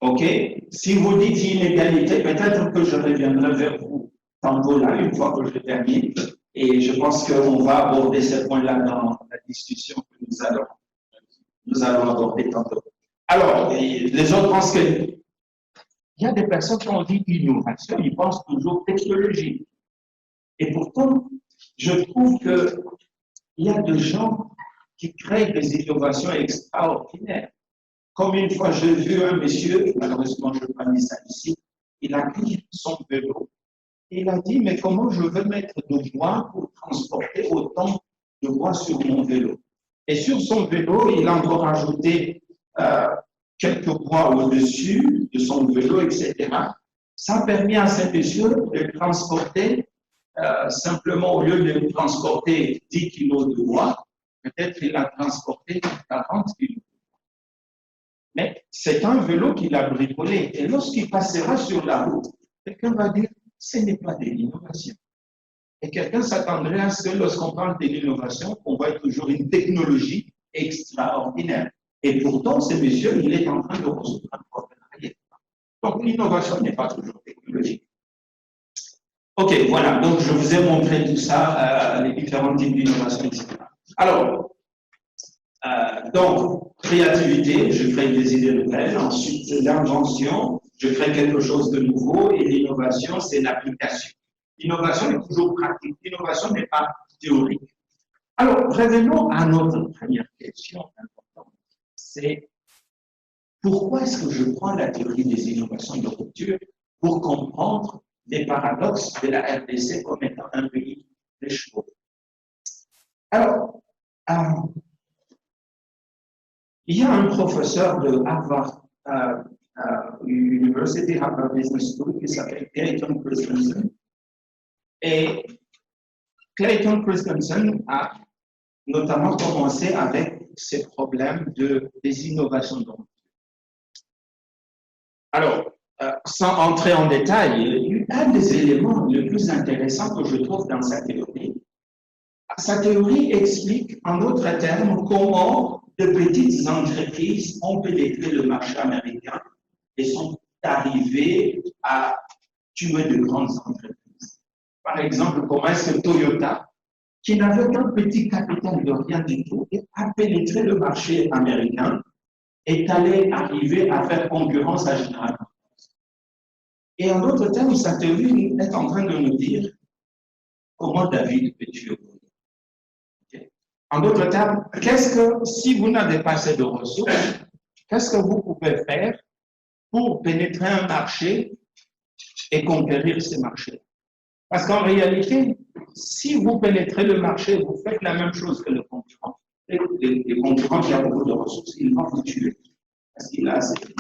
OK. Si vous dites inégalité, peut-être que je reviendrai vers vous tantôt là, une fois que je termine. Et je pense qu'on va aborder ce point-là dans la discussion que nous allons aborder tantôt. Alors, les autres pensent que il y a des personnes qui ont dit innovation, ils pensent toujours technologie. Et pourtant, je trouve qu'il y a des gens qui créent des innovations extraordinaires. Comme une fois, j'ai vu un monsieur, malheureusement, je ne vais pas dire ça ici, il a pris son vélo. Il a dit, mais comment je veux mettre de bois pour transporter autant de bois sur mon vélo? Et sur son vélo, il a encore ajouté quelques bois au-dessus de son vélo, etc. Ça a permis à ce monsieur de transporter, simplement au lieu de transporter 10 kilos de bois, peut-être qu'il a transporté 40 kilos. Mais c'est un vélo qu'il a bricolé. Et lorsqu'il passera sur la route, quelqu'un va dire, ce n'est pas de l'innovation. Et quelqu'un s'attendrait à ce que lorsqu'on parle de l'innovation, on voit toujours une technologie extraordinaire. Et pourtant, ce monsieur, il est en train de résoudre un problème. Donc, l'innovation n'est pas toujours technologique. OK, voilà. Donc, je vous ai montré tout ça, les différents types d'innovation, etc. Alors, donc, créativité, je crée des idées nouvelles. Ensuite, l'invention, je crée quelque chose de nouveau. Et l'innovation, c'est l'application. L'innovation est toujours pratique. L'innovation n'est pas théorique. Alors, revenons à notre première question importante. C'est pourquoi est-ce que je prends la théorie des innovations de rupture pour comprendre les paradoxes de la RDC comme étant un pays de chevaux? Alors, il y a un professeur de Harvard University, Harvard Business School, qui s'appelle Clayton Christensen. Et Clayton Christensen a notamment commencé avec ces problèmes des innovations de rupture. Alors, sans entrer en détail, un des éléments les plus intéressants que je trouve dans sa théorie explique en d'autres termes comment de petites entreprises ont pénétré le marché américain et sont arrivées à tuer de grandes entreprises. Par exemple, comment est-ce que Toyota, qui n'avait qu'un petit capital de rien du tout, a pénétré le marché américain, est allé arriver à faire concurrence à General Motors. Et en d'autres termes, sa théorie est en train de nous dire comment David peut tuer Goliath. Okay. En d'autres termes, si vous n'avez pas assez de ressources, qu'est-ce que vous pouvez faire pour pénétrer un marché et conquérir ce marché? Parce qu'en réalité, si vous pénétrez le marché, vous faites la même chose que le concurrent. Les concurrents qui ont beaucoup de ressources, ils vont vous tuer. Parce qu'il a assez de...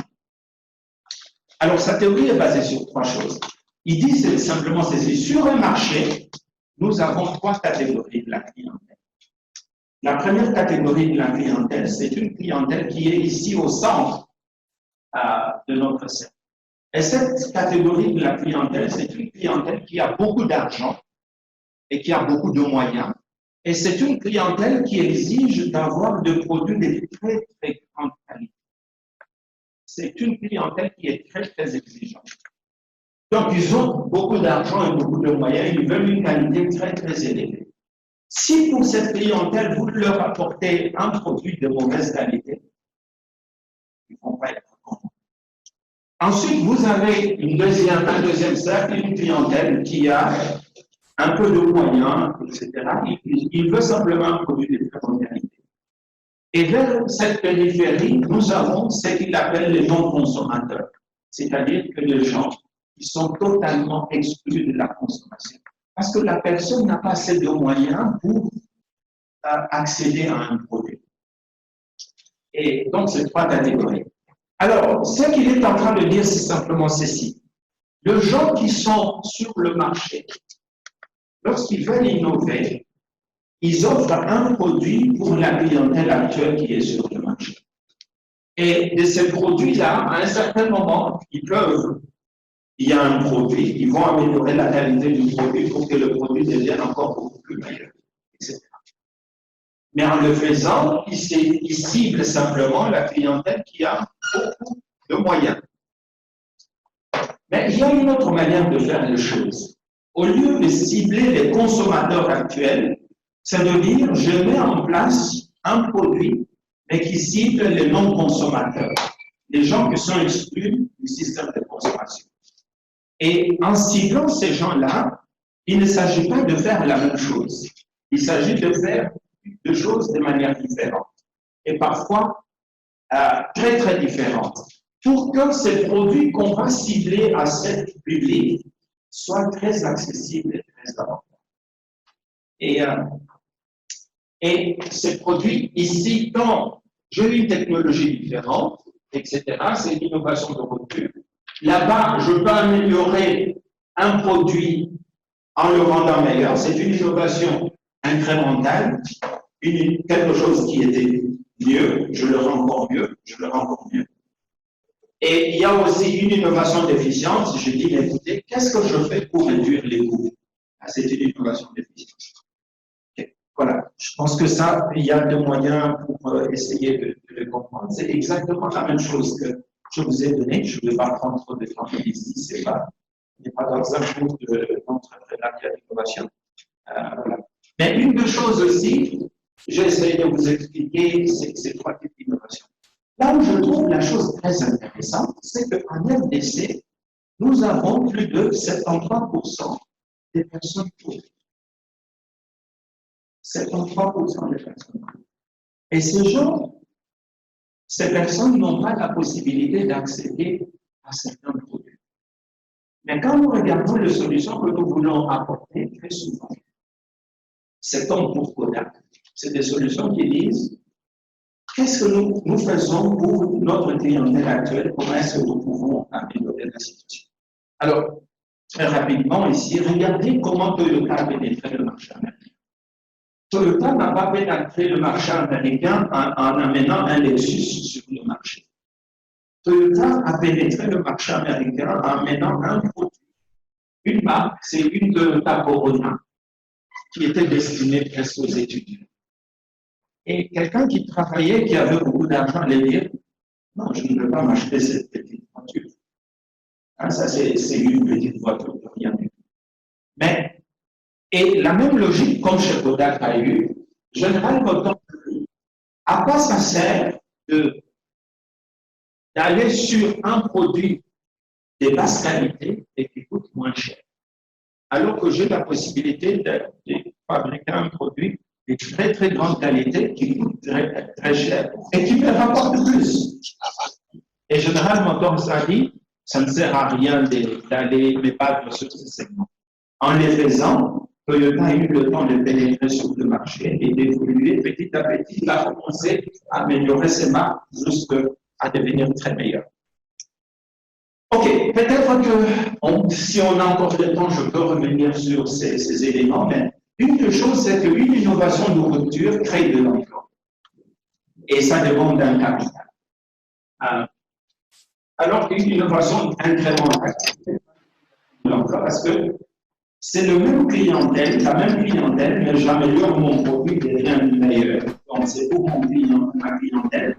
Alors, sa théorie est basée sur trois choses. Il dit simplement ceci. Sur un marché, nous avons trois catégories de la clientèle. La première catégorie de la clientèle, c'est une clientèle qui est ici au centre de notre cercle. Et cette catégorie de la clientèle, c'est une clientèle qui a beaucoup d'argent et qui a beaucoup de moyens. Et c'est une clientèle qui exige d'avoir des produits de très, très grande qualité. C'est une clientèle qui est très, très exigeante. Donc, ils ont beaucoup d'argent et beaucoup de moyens, ils veulent une qualité très, très élevée. Si pour cette clientèle, vous leur apportez un produit de mauvaise qualité, ils ne vont pas être contents. Ensuite, vous avez un deuxième cercle, une clientèle qui a un peu de moyens, etc. Il veut simplement un produit de très bonne qualité. Et vers cette périphérie, nous avons ce qu'il appelle les non-consommateurs, c'est-à-dire que les gens qui sont totalement exclus de la consommation. Parce que la personne n'a pas assez de moyens pour accéder à un produit. Et donc, c'est trois catégories. Alors, ce qu'il est en train de dire, c'est simplement ceci. Les gens qui sont sur le marché, lorsqu'ils veulent innover, ils offrent un produit pour la clientèle actuelle qui est sur le marché. Et de ces produits-là, à un certain moment, il y a un produit, ils vont améliorer la qualité du produit pour que le produit devienne encore beaucoup plus meilleur, etc. Mais en le faisant, ils ciblent simplement la clientèle qui a beaucoup de moyens. Mais il y a une autre manière de faire les choses. Au lieu de cibler les consommateurs actuels, c'est de dire, je mets en place un produit, mais qui cible les non-consommateurs, les gens qui sont exclus du système de consommation. Et en ciblant ces gens-là, il ne s'agit pas de faire la même chose. Il s'agit de faire deux choses de manière différente. Et parfois, très, très différente. Pour que ces produits qu'on va cibler à cette public soient très accessibles et très abordables. Et ces produits, ici, quand j'ai une technologie différente, etc., c'est l'innovation de rupture. Là-bas, je peux améliorer un produit en le rendant meilleur. C'est une innovation incrémentale, quelque chose qui était mieux, je le rends encore mieux, je le rends encore mieux. Et il y a aussi une innovation d'efficience. Je dis, écoutez, qu'est-ce que je fais pour réduire les coûts? C'est une innovation d'efficience. Voilà, je pense que ça, il y a des moyens pour essayer de le comprendre. C'est exactement la même chose que je vous ai donné. Je ne vais pas prendre trop de temps ici, c'est pas n'est pas dans un cours d'entrepreneuriat d'innovation. Voilà. Mais une des choses aussi, j'essaie de vous expliquer ces trois types d'innovation. Là où je trouve la chose très intéressante, c'est qu'en RDC, nous avons plus de 73% des personnes pauvres. 73% des personnes pauvres. Et ces personnes n'ont pas la possibilité d'accéder à certains produits. Mais quand nous regardons les solutions que nous voulons apporter, très souvent, c'est comme pour Kodak. C'est des solutions qui disent qu'est-ce que nous faisons pour notre clientèle actuelle, comment est-ce que nous pouvons améliorer la situation. Alors, très rapidement ici, regardez comment Toyota a pénétré le marché américain. Toyota n'a pas pénétré le marché américain en amenant un Lexus sur le marché. Toyota a pénétré le marché américain en amenant un produit. Une marque, c'est une Toyota Corona, qui était destinée presque aux étudiants. Et quelqu'un qui travaillait, qui avait beaucoup d'argent, allait dire non, je ne veux pas m'acheter cette petite voiture. Hein, ça, c'est une petite voiture, rien du tout. Mais, et la même logique, comme chez Kodak a eu, General Motors, à quoi ça sert d'aller sur un produit de basse qualité et qui coûte moins cher, alors que j'ai la possibilité de fabriquer un produit de très très grande qualité qui coûte très, très cher et qui me rapporte plus. Et General Motors a dit, ça ne sert à rien d'aller me battre sur ce segment. En les faisant, Toyota a eu le temps de pénétrer sur le marché et d'évoluer petit à petit. Il a commencé à améliorer ses marques jusqu'à devenir très meilleur. Ok, peut-être que si on a encore le temps, je peux revenir sur ces éléments, mais une des choses, c'est qu'une innovation de rupture crée de l'emploi. Et ça demande d'un capital. Alors qu'une innovation incrémentale de l'emploi, parce que c'est le même clientèle, la même clientèle, mais j'améliore mon produit qui devient meilleur. Donc c'est pour mon client, ma clientèle,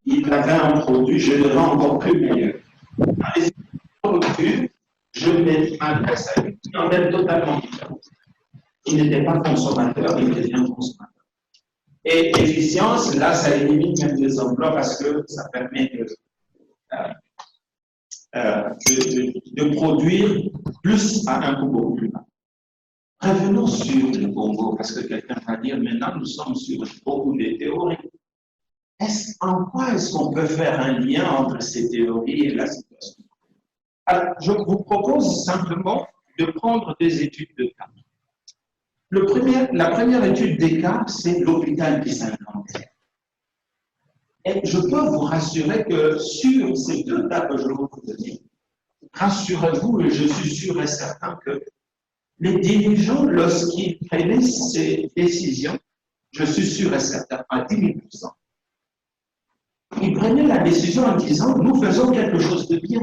il avait un produit, je le rends encore plus meilleur. Dans les produits, je m'adresse à une clientèle totalement différente. Il n'était pas consommateur, il devient consommateur. Et efficience, là, ça élimine même des emplois parce que ça permet de produire plus à un coût beaucoup plus bas. Revenons sur le Congo, parce que quelqu'un va dire, maintenant nous sommes sur beaucoup de théories. En quoi est-ce qu'on peut faire un lien entre ces théories et la situation? Alors, je vous propose simplement de prendre des études de cas. La première étude des cas, c'est l'hôpital du Saint-Quentin. Et je peux vous rassurer que sur ces deux cas que je vais vous donner, rassurez-vous, et je suis sûr et certain que les dirigeants, lorsqu'ils prenaient ces décisions, je suis sûr et certain, à 10 000%, ils prenaient la décision en disant, nous faisons quelque chose de bien.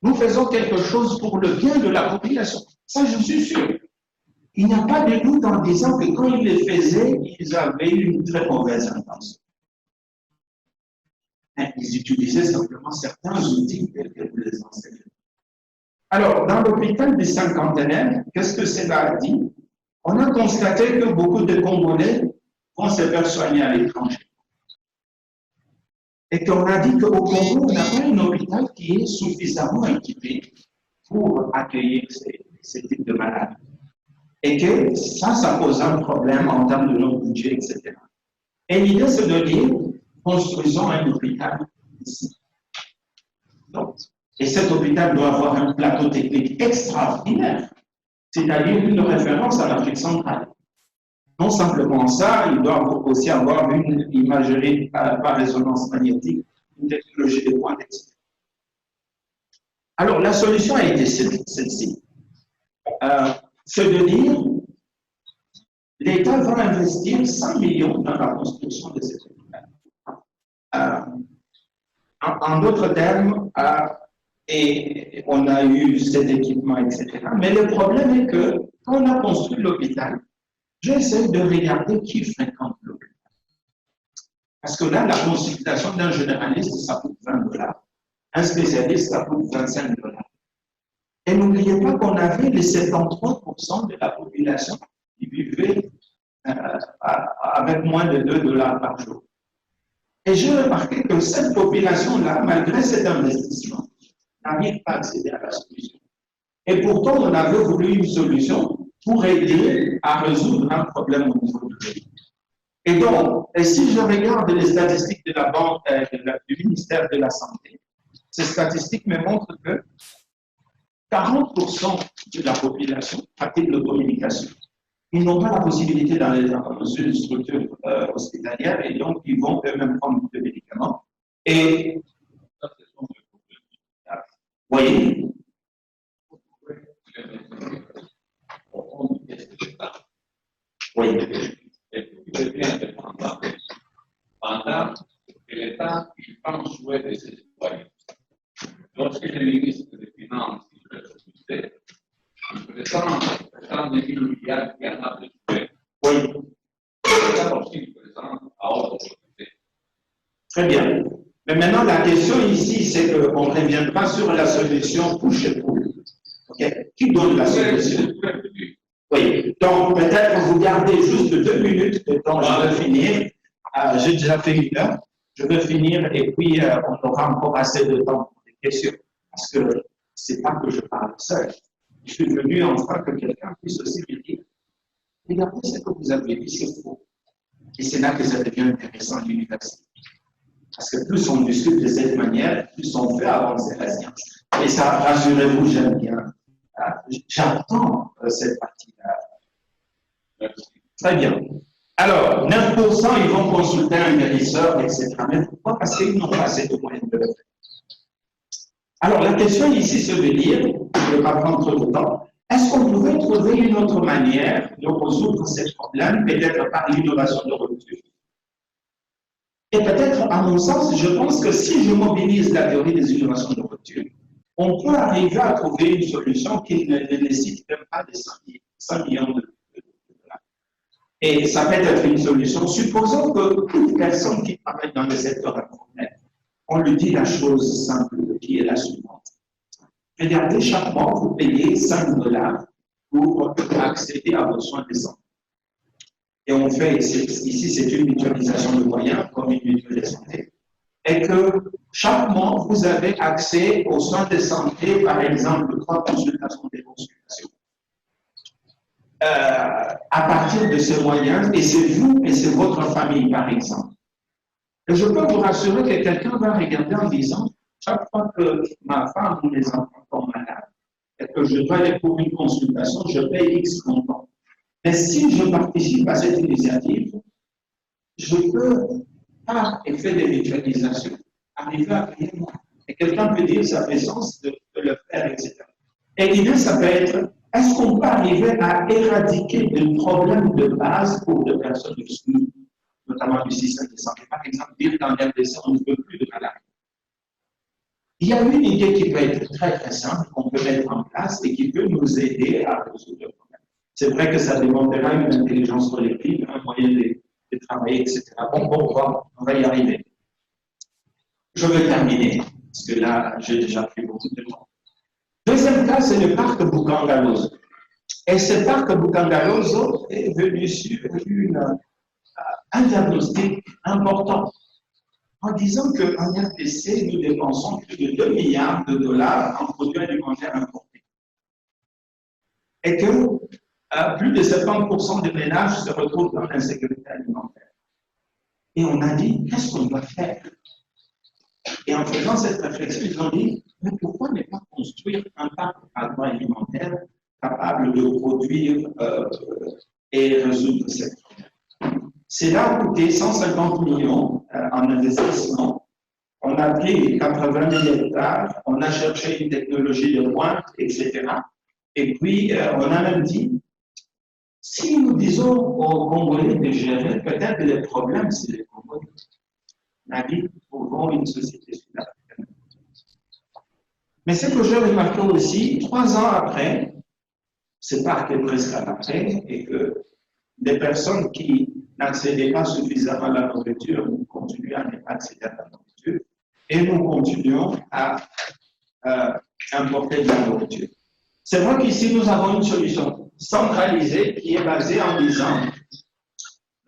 Nous faisons quelque chose pour le bien de la population. Ça, je suis sûr. Il n'y a pas de doute en disant que quand ils le faisaient, ils avaient une très mauvaise intention. Ils utilisaient simplement certains outils tels que vous les enseignez. Alors, dans l'hôpital du Cinquantenaire, qu'est-ce que cela a dit? On a constaté que beaucoup de Congolais vont se faire soigner à l'étranger. Et qu'on a dit qu'au Congo, on n'a pas un hôpital qui est suffisamment équipé pour accueillir ces types de malades. Et que ça pose un problème en termes de notre budget, etc. Et l'idée, c'est de dire, construisons un hôpital ici. Donc, et cet hôpital doit avoir un plateau technique extraordinaire, c'est-à-dire une référence à l'Afrique centrale. Non simplement ça, il doit aussi avoir une imagerie par résonance magnétique, une technologie de pointe, etc. Alors, la solution a été celle-ci. C'est de dire, l'État va investir 100 millions dans la construction de cet hôpital. En d'autres termes, et on a eu cet équipement, etc. Mais le problème est que quand on a construit l'hôpital, j'essaie de regarder qui fréquente l'hôpital. Parce que là, la consultation d'un généraliste, ça coûte $20. Un spécialiste, ça coûte $25. Et n'oubliez pas qu'on avait les 73% de la population qui vivait avec moins de 2 dollars par jour. Et j'ai remarqué que cette population-là, malgré cet investissement, n'arrive pas à accéder à la solution. Et pourtant, on avait voulu une solution pour aider à résoudre un problème au niveau du pays. Et donc, si je regarde les statistiques de la banque, du ministère de la Santé, ces statistiques me montrent que 40% de la population pratique de communication. Ils n'ont pas la possibilité d'aller dans une structure hospitalière et donc ils vont eux-mêmes prendre des médicaments. Et, vous voyez, oui. Pendant que l'État prend soin de ses citoyens. Lorsque le ministre des Finances il présente des milliards qui en a besoin. Oui. L'État aussi présente à autre chose. Très bien. Mais maintenant, la question ici, c'est qu'on ne reviendra sur la solution couche et poule. Okay? Qui donne la solution? Oui. Donc, peut-être vous gardez juste 2 minutes de temps, je vais finir. J'ai déjà fait 1 heure. Je vais finir et puis on aura encore assez de temps pour les questions. Parce que c'est pas que je parle seul. Je suis venu enfin que quelqu'un puisse aussi me dire, regardez ce que vous avez dit, c'est faux. Et c'est là que ça devient intéressant à l'université. Parce que plus on discute de cette manière, plus on fait avancer la science. Et ça, rassurez-vous, j'aime bien. J'attends cette partie-là. Très bien. Alors, 9%, ils vont consulter un guérisseur, etc. Mais pourquoi? Parce qu'ils n'ont pas assez de moyens de le faire. Alors, la question ici, c'est de dire, je ne vais pas prendre trop de temps, est-ce qu'on pouvait trouver une autre manière de résoudre ces problèmes, peut-être par l'innovation de rupture? Et peut-être, à mon sens, je pense que si je mobilise la théorie des innovations de rupture, on peut arriver à trouver une solution qui ne nécessite même pas de 100 millions de dollars. Et ça peut être une solution. Supposons que toute personne qui travaille dans le secteur informel, on lui dit la chose simple qui est la suivante. Regardez, chaque mois, vous payez 5 dollars pour accéder à vos soins de santé. Et on fait, ici, c'est une mutualisation de moyens, comme une mutuelle de santé. Et que chaque mois, vous avez accès aux soins de santé, par exemple, 3 consultations, des consultations. À partir de ces moyens, et c'est vous et c'est votre famille, par exemple. Et je peux vous rassurer que quelqu'un va regarder en disant, chaque fois que ma femme ou les enfants sont malades, et que je dois aller pour une consultation, je paye X montant. Mais si je participe à cette initiative, je peux, par effet de mutualisation, arriver à payer moins. Et quelqu'un peut dire, ça fait sens de le faire, etc. Et l'idée, ça peut être, est-ce qu'on peut arriver à éradiquer des problèmes de base pour des personnes exclues, notamment du système de santé? Par exemple, dire dans l'RDC, on ne veut plus de malades. Il y a une idée qui peut être très très simple, qu'on peut mettre en place et qui peut nous aider à résoudre le problème. C'est vrai que ça demandera une intelligence collective, un moyen de travailler, etc. Bon, on va y arriver. Je vais terminer, parce que là, j'ai déjà pris beaucoup de temps. Deuxième cas, c'est le parc Bukangalozo. Et ce parc Bukangalozo est venu sur un diagnostic important en disant qu'en RDC, nous dépensons plus de 2 milliards de dollars en produits alimentaires importés. Et que plus de 70% des ménages se retrouvent dans l'insécurité alimentaire. Et on a dit, qu'est-ce qu'on doit faire? Et en faisant cette réflexion, ils ont dit, mais pourquoi ne pas construire un parc agroalimentaire capable de produire et résoudre ces problèmes? C'est là où coûté 150 millions en investissement. On a pris 80 000 hectares, on a cherché une technologie de pointe, etc. Et puis, on a même dit, si nous disons aux Congolais de gérer, peut-être les problèmes, c'est les Congolais. On a dit, trouvons une société sud-africaine. Mais ce que j'ai remarqué aussi, 3 ans après, ce parc est presque à l'après, et que des personnes qui n'accédaient pas suffisamment à la nourriture, nous continuons à ne pas accéder à la nourriture, et nous continuons à importer de la nourriture. C'est vrai qu'ici, nous avons une solution centralisée qui est basée en disant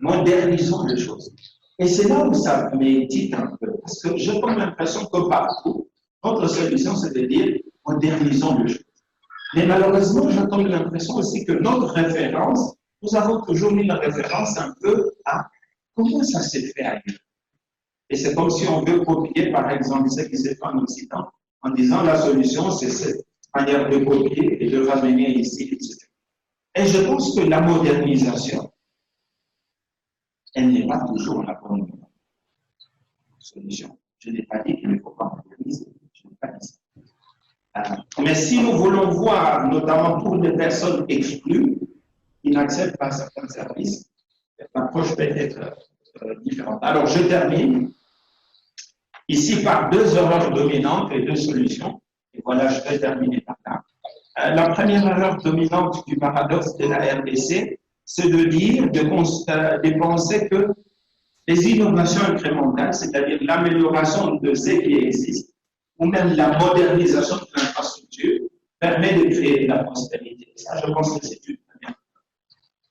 modernisons les choses. Et c'est là où ça m'étite un peu, parce que j'ai comme l'impression que partout, notre solution, c'est de dire modernisons les choses. Mais malheureusement, j'ai comme l'impression aussi que notre référence, nous avons toujours mis la référence un peu à comment ça s'est fait ailleurs. Et c'est comme si on veut copier, par exemple, ce qui s'est fait en Occident, en disant la solution, c'est cette manière de copier et de ramener ici, etc. Et je pense que la modernisation, elle n'est pas toujours la bonne solution. Je n'ai pas dit qu'il ne faut pas moderniser. Je n'ai pas dit ça. Mais si nous voulons voir, notamment pour des personnes exclues, qui n'acceptent pas certains services, l'approche peut être différente. Alors, je termine ici par deux erreurs dominantes et deux solutions. Et voilà, je vais terminer par là. La première erreur dominante du paradoxe de la RDC, c'est de dire, de penser que les innovations incrémentales, c'est-à-dire l'amélioration de ce qui existe, ou même la modernisation de l'infrastructure, permet de créer de la prospérité. Ça, je pense que c'est une première.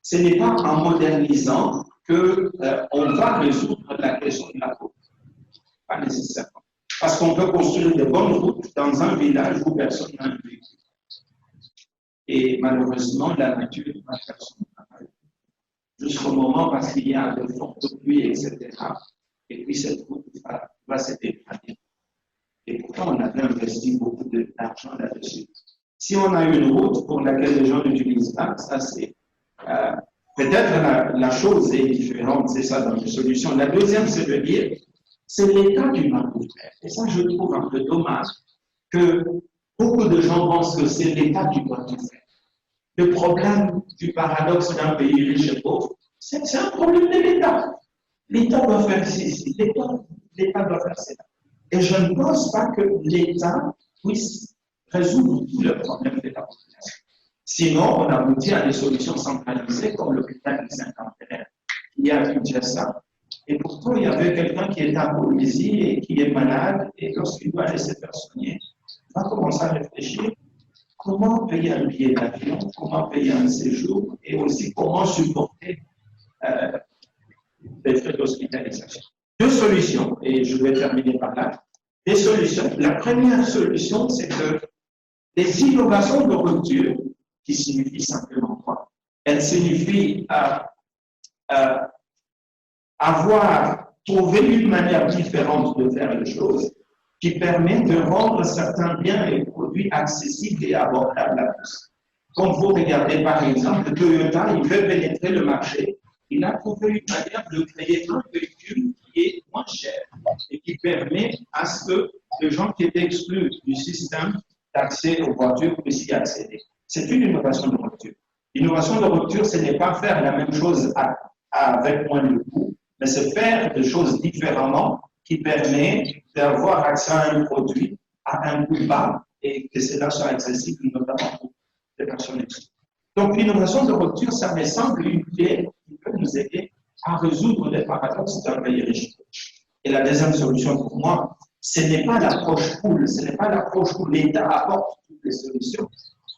Ce n'est pas en modernisant qu'on va résoudre la question de la pauvreté. Pas nécessairement. Parce qu'on peut construire de bonnes routes dans un village où personne n'a un véhicule. Et malheureusement, la nature va faire son travail. Jusqu'au moment, parce qu'il y a de fortes pluies, etc. Et puis cette route va se dégrader. Et pourtant, on avait investi beaucoup d'argent là-dessus. Si on a une route pour laquelle les gens n'utilisent pas, ça c'est peut-être la chose est différente, c'est ça dans les solutions. La deuxième, c'est de dire, c'est l'état du Maroc-Fer. Et ça, je trouve un peu dommage que beaucoup de gens pensent que c'est l'état du Maroc-Fer. Le problème du paradoxe d'un pays riche et pauvre, c'est un problème de l'État. L'État doit faire ceci, l'État doit faire cela. Et je ne pense pas que l'État puisse résoudre tous les problèmes de la population. Sinon, on aboutit à des solutions centralisées comme l'hôpital du cinquantenaire qui est à Kinshasa. Et pourtant, il y avait quelqu'un qui est en Polynésie et qui est malade, et lorsqu'il doit aller se faire soigner, il va commencer à réfléchir comment payer un billet d'avion, comment payer un séjour, et aussi comment supporter les frais d'hospitalisation. Deux solutions, et je vais terminer par là. Des solutions. La première solution, c'est que les innovations de rupture, qui signifient simplement quoi? Elles signifient avoir trouvé une manière différente de faire les choses qui permet de rendre certains biens et produits accessibles et abordables à tous. Quand vous regardez par exemple Toyota, il veut pénétrer le marché. Il a trouvé une manière de créer un véhicule qui est moins cher et qui permet à ce que les gens qui étaient exclus du système d'accès aux voitures puissent y accéder. C'est une innovation de rupture. L'innovation de rupture, ce n'est pas faire la même chose avec moins de coûts, mais c'est faire des choses différemment qui permet d'avoir accès à un produit à un coût bas et que cela soit accessible notamment pour les personnes exclues. Donc l'innovation de rupture, ça me semble une clé qui peut nous aider à résoudre les paradoxes d'un pays riche. Et la deuxième solution pour moi, ce n'est pas l'approche pool, ce n'est pas l'approche où l'État apporte toutes les solutions,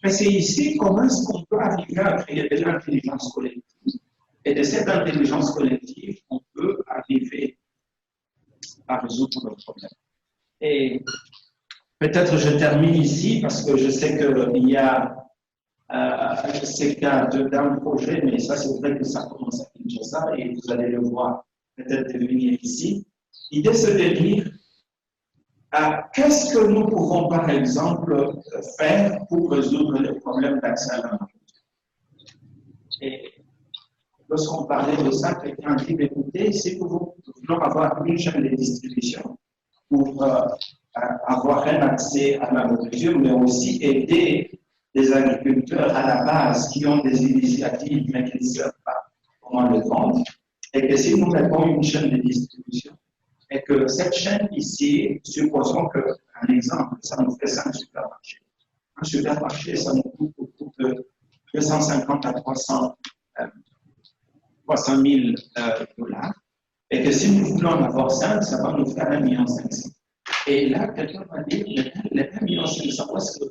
mais c'est ici comment est-ce qu'on peut arriver à créer de l'intelligence collective. Et de cette intelligence collective, on peut arriver à résoudre le problème. Et peut-être je termine ici parce que je sais qu'il y a ces cas d'un projet, mais ça c'est vrai que ça commence à Kinshasa et vous allez le voir peut-être venir ici. L'idée c'est de dire qu'est-ce que nous pouvons par exemple faire pour résoudre les problèmes d'accès à la nourriture. Et lorsqu'on parlait de ça, quelqu'un dit écoutez, si nous voulons avoir une chaîne de distribution pour avoir un accès à la nourriture, mais aussi aider les agriculteurs à la base qui ont des initiatives mais qui ne savent pas comment le vendre, et que si nous mettons une chaîne de distribution, et que cette chaîne ici, supposons qu'un exemple, ça nous fait 5 supermarchés. Un supermarché, ça nous coûte autour de 250 à 300 000 $, et que si nous voulons en avoir 5, ça va nous faire 1,5 million. Et là, quelqu'un va dire, les 1,5 million, où est-ce que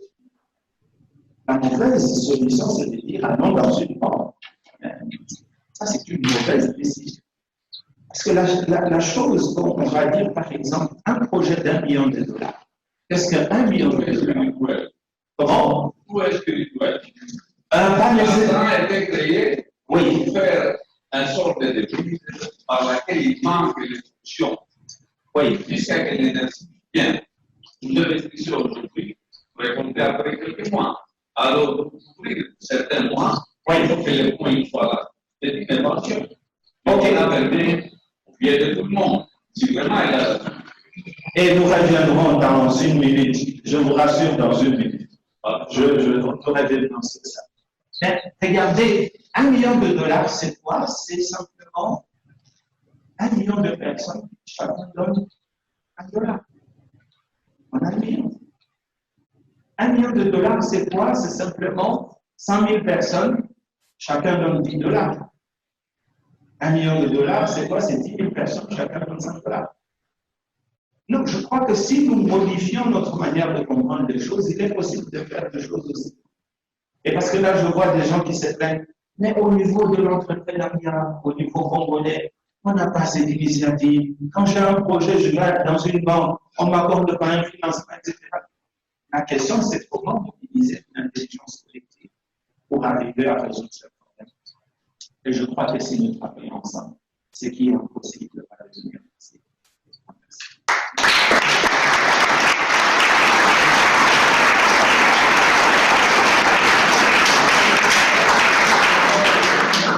La mauvaise solution, c'est de dire ah non dans une banque. Ça, c'est une mauvaise décision. Parce que la chose, on va dire par exemple, un projet d'1 million de dollars. Qu'est-ce qu'un million de dollars? Comment? Tout est spirituel. L'argent a été créé pour faire une sorte de devise par laquelle il manque l'instruction. Oui. Jusqu'à que l'énergie vienne. Vous investissez aujourd'hui, vous répondez après quelques mois. Alors, vous couvrez certains mois, il faut que les points soient là. C'est une invention. Donc, il a permis au pied de tout le monde. Si vraiment il a. Et nous reviendrons dans une minute. Je vous rassure, dans une minute. Je reviendrai sur ça. Mais regardez, 1 million de dollars, c'est quoi? C'est simplement 1 million de personnes, chacun donne $1. On a 1 million. 1 million de dollars, c'est quoi? C'est simplement 100 000 personnes, chacun donne $10. 1 million de dollars, c'est quoi? C'est 10 000 personnes, chacun donne $100. Donc, je crois que si nous modifions notre manière de comprendre les choses, il est possible de faire des choses aussi. Et parce que là, je vois des gens qui se plaignent, mais au niveau de l'entrepreneuriat, au niveau congolais, on n'a pas assez d'initiatives. Quand j'ai un projet, je vais dans une banque, on ne m'accorde pas un financement, etc. La question, c'est comment mobiliser l'intelligence collective pour arriver à résoudre ce problème. Et je crois que si nous travaillons ensemble, ce qui est impossible va devenir possible. Merci.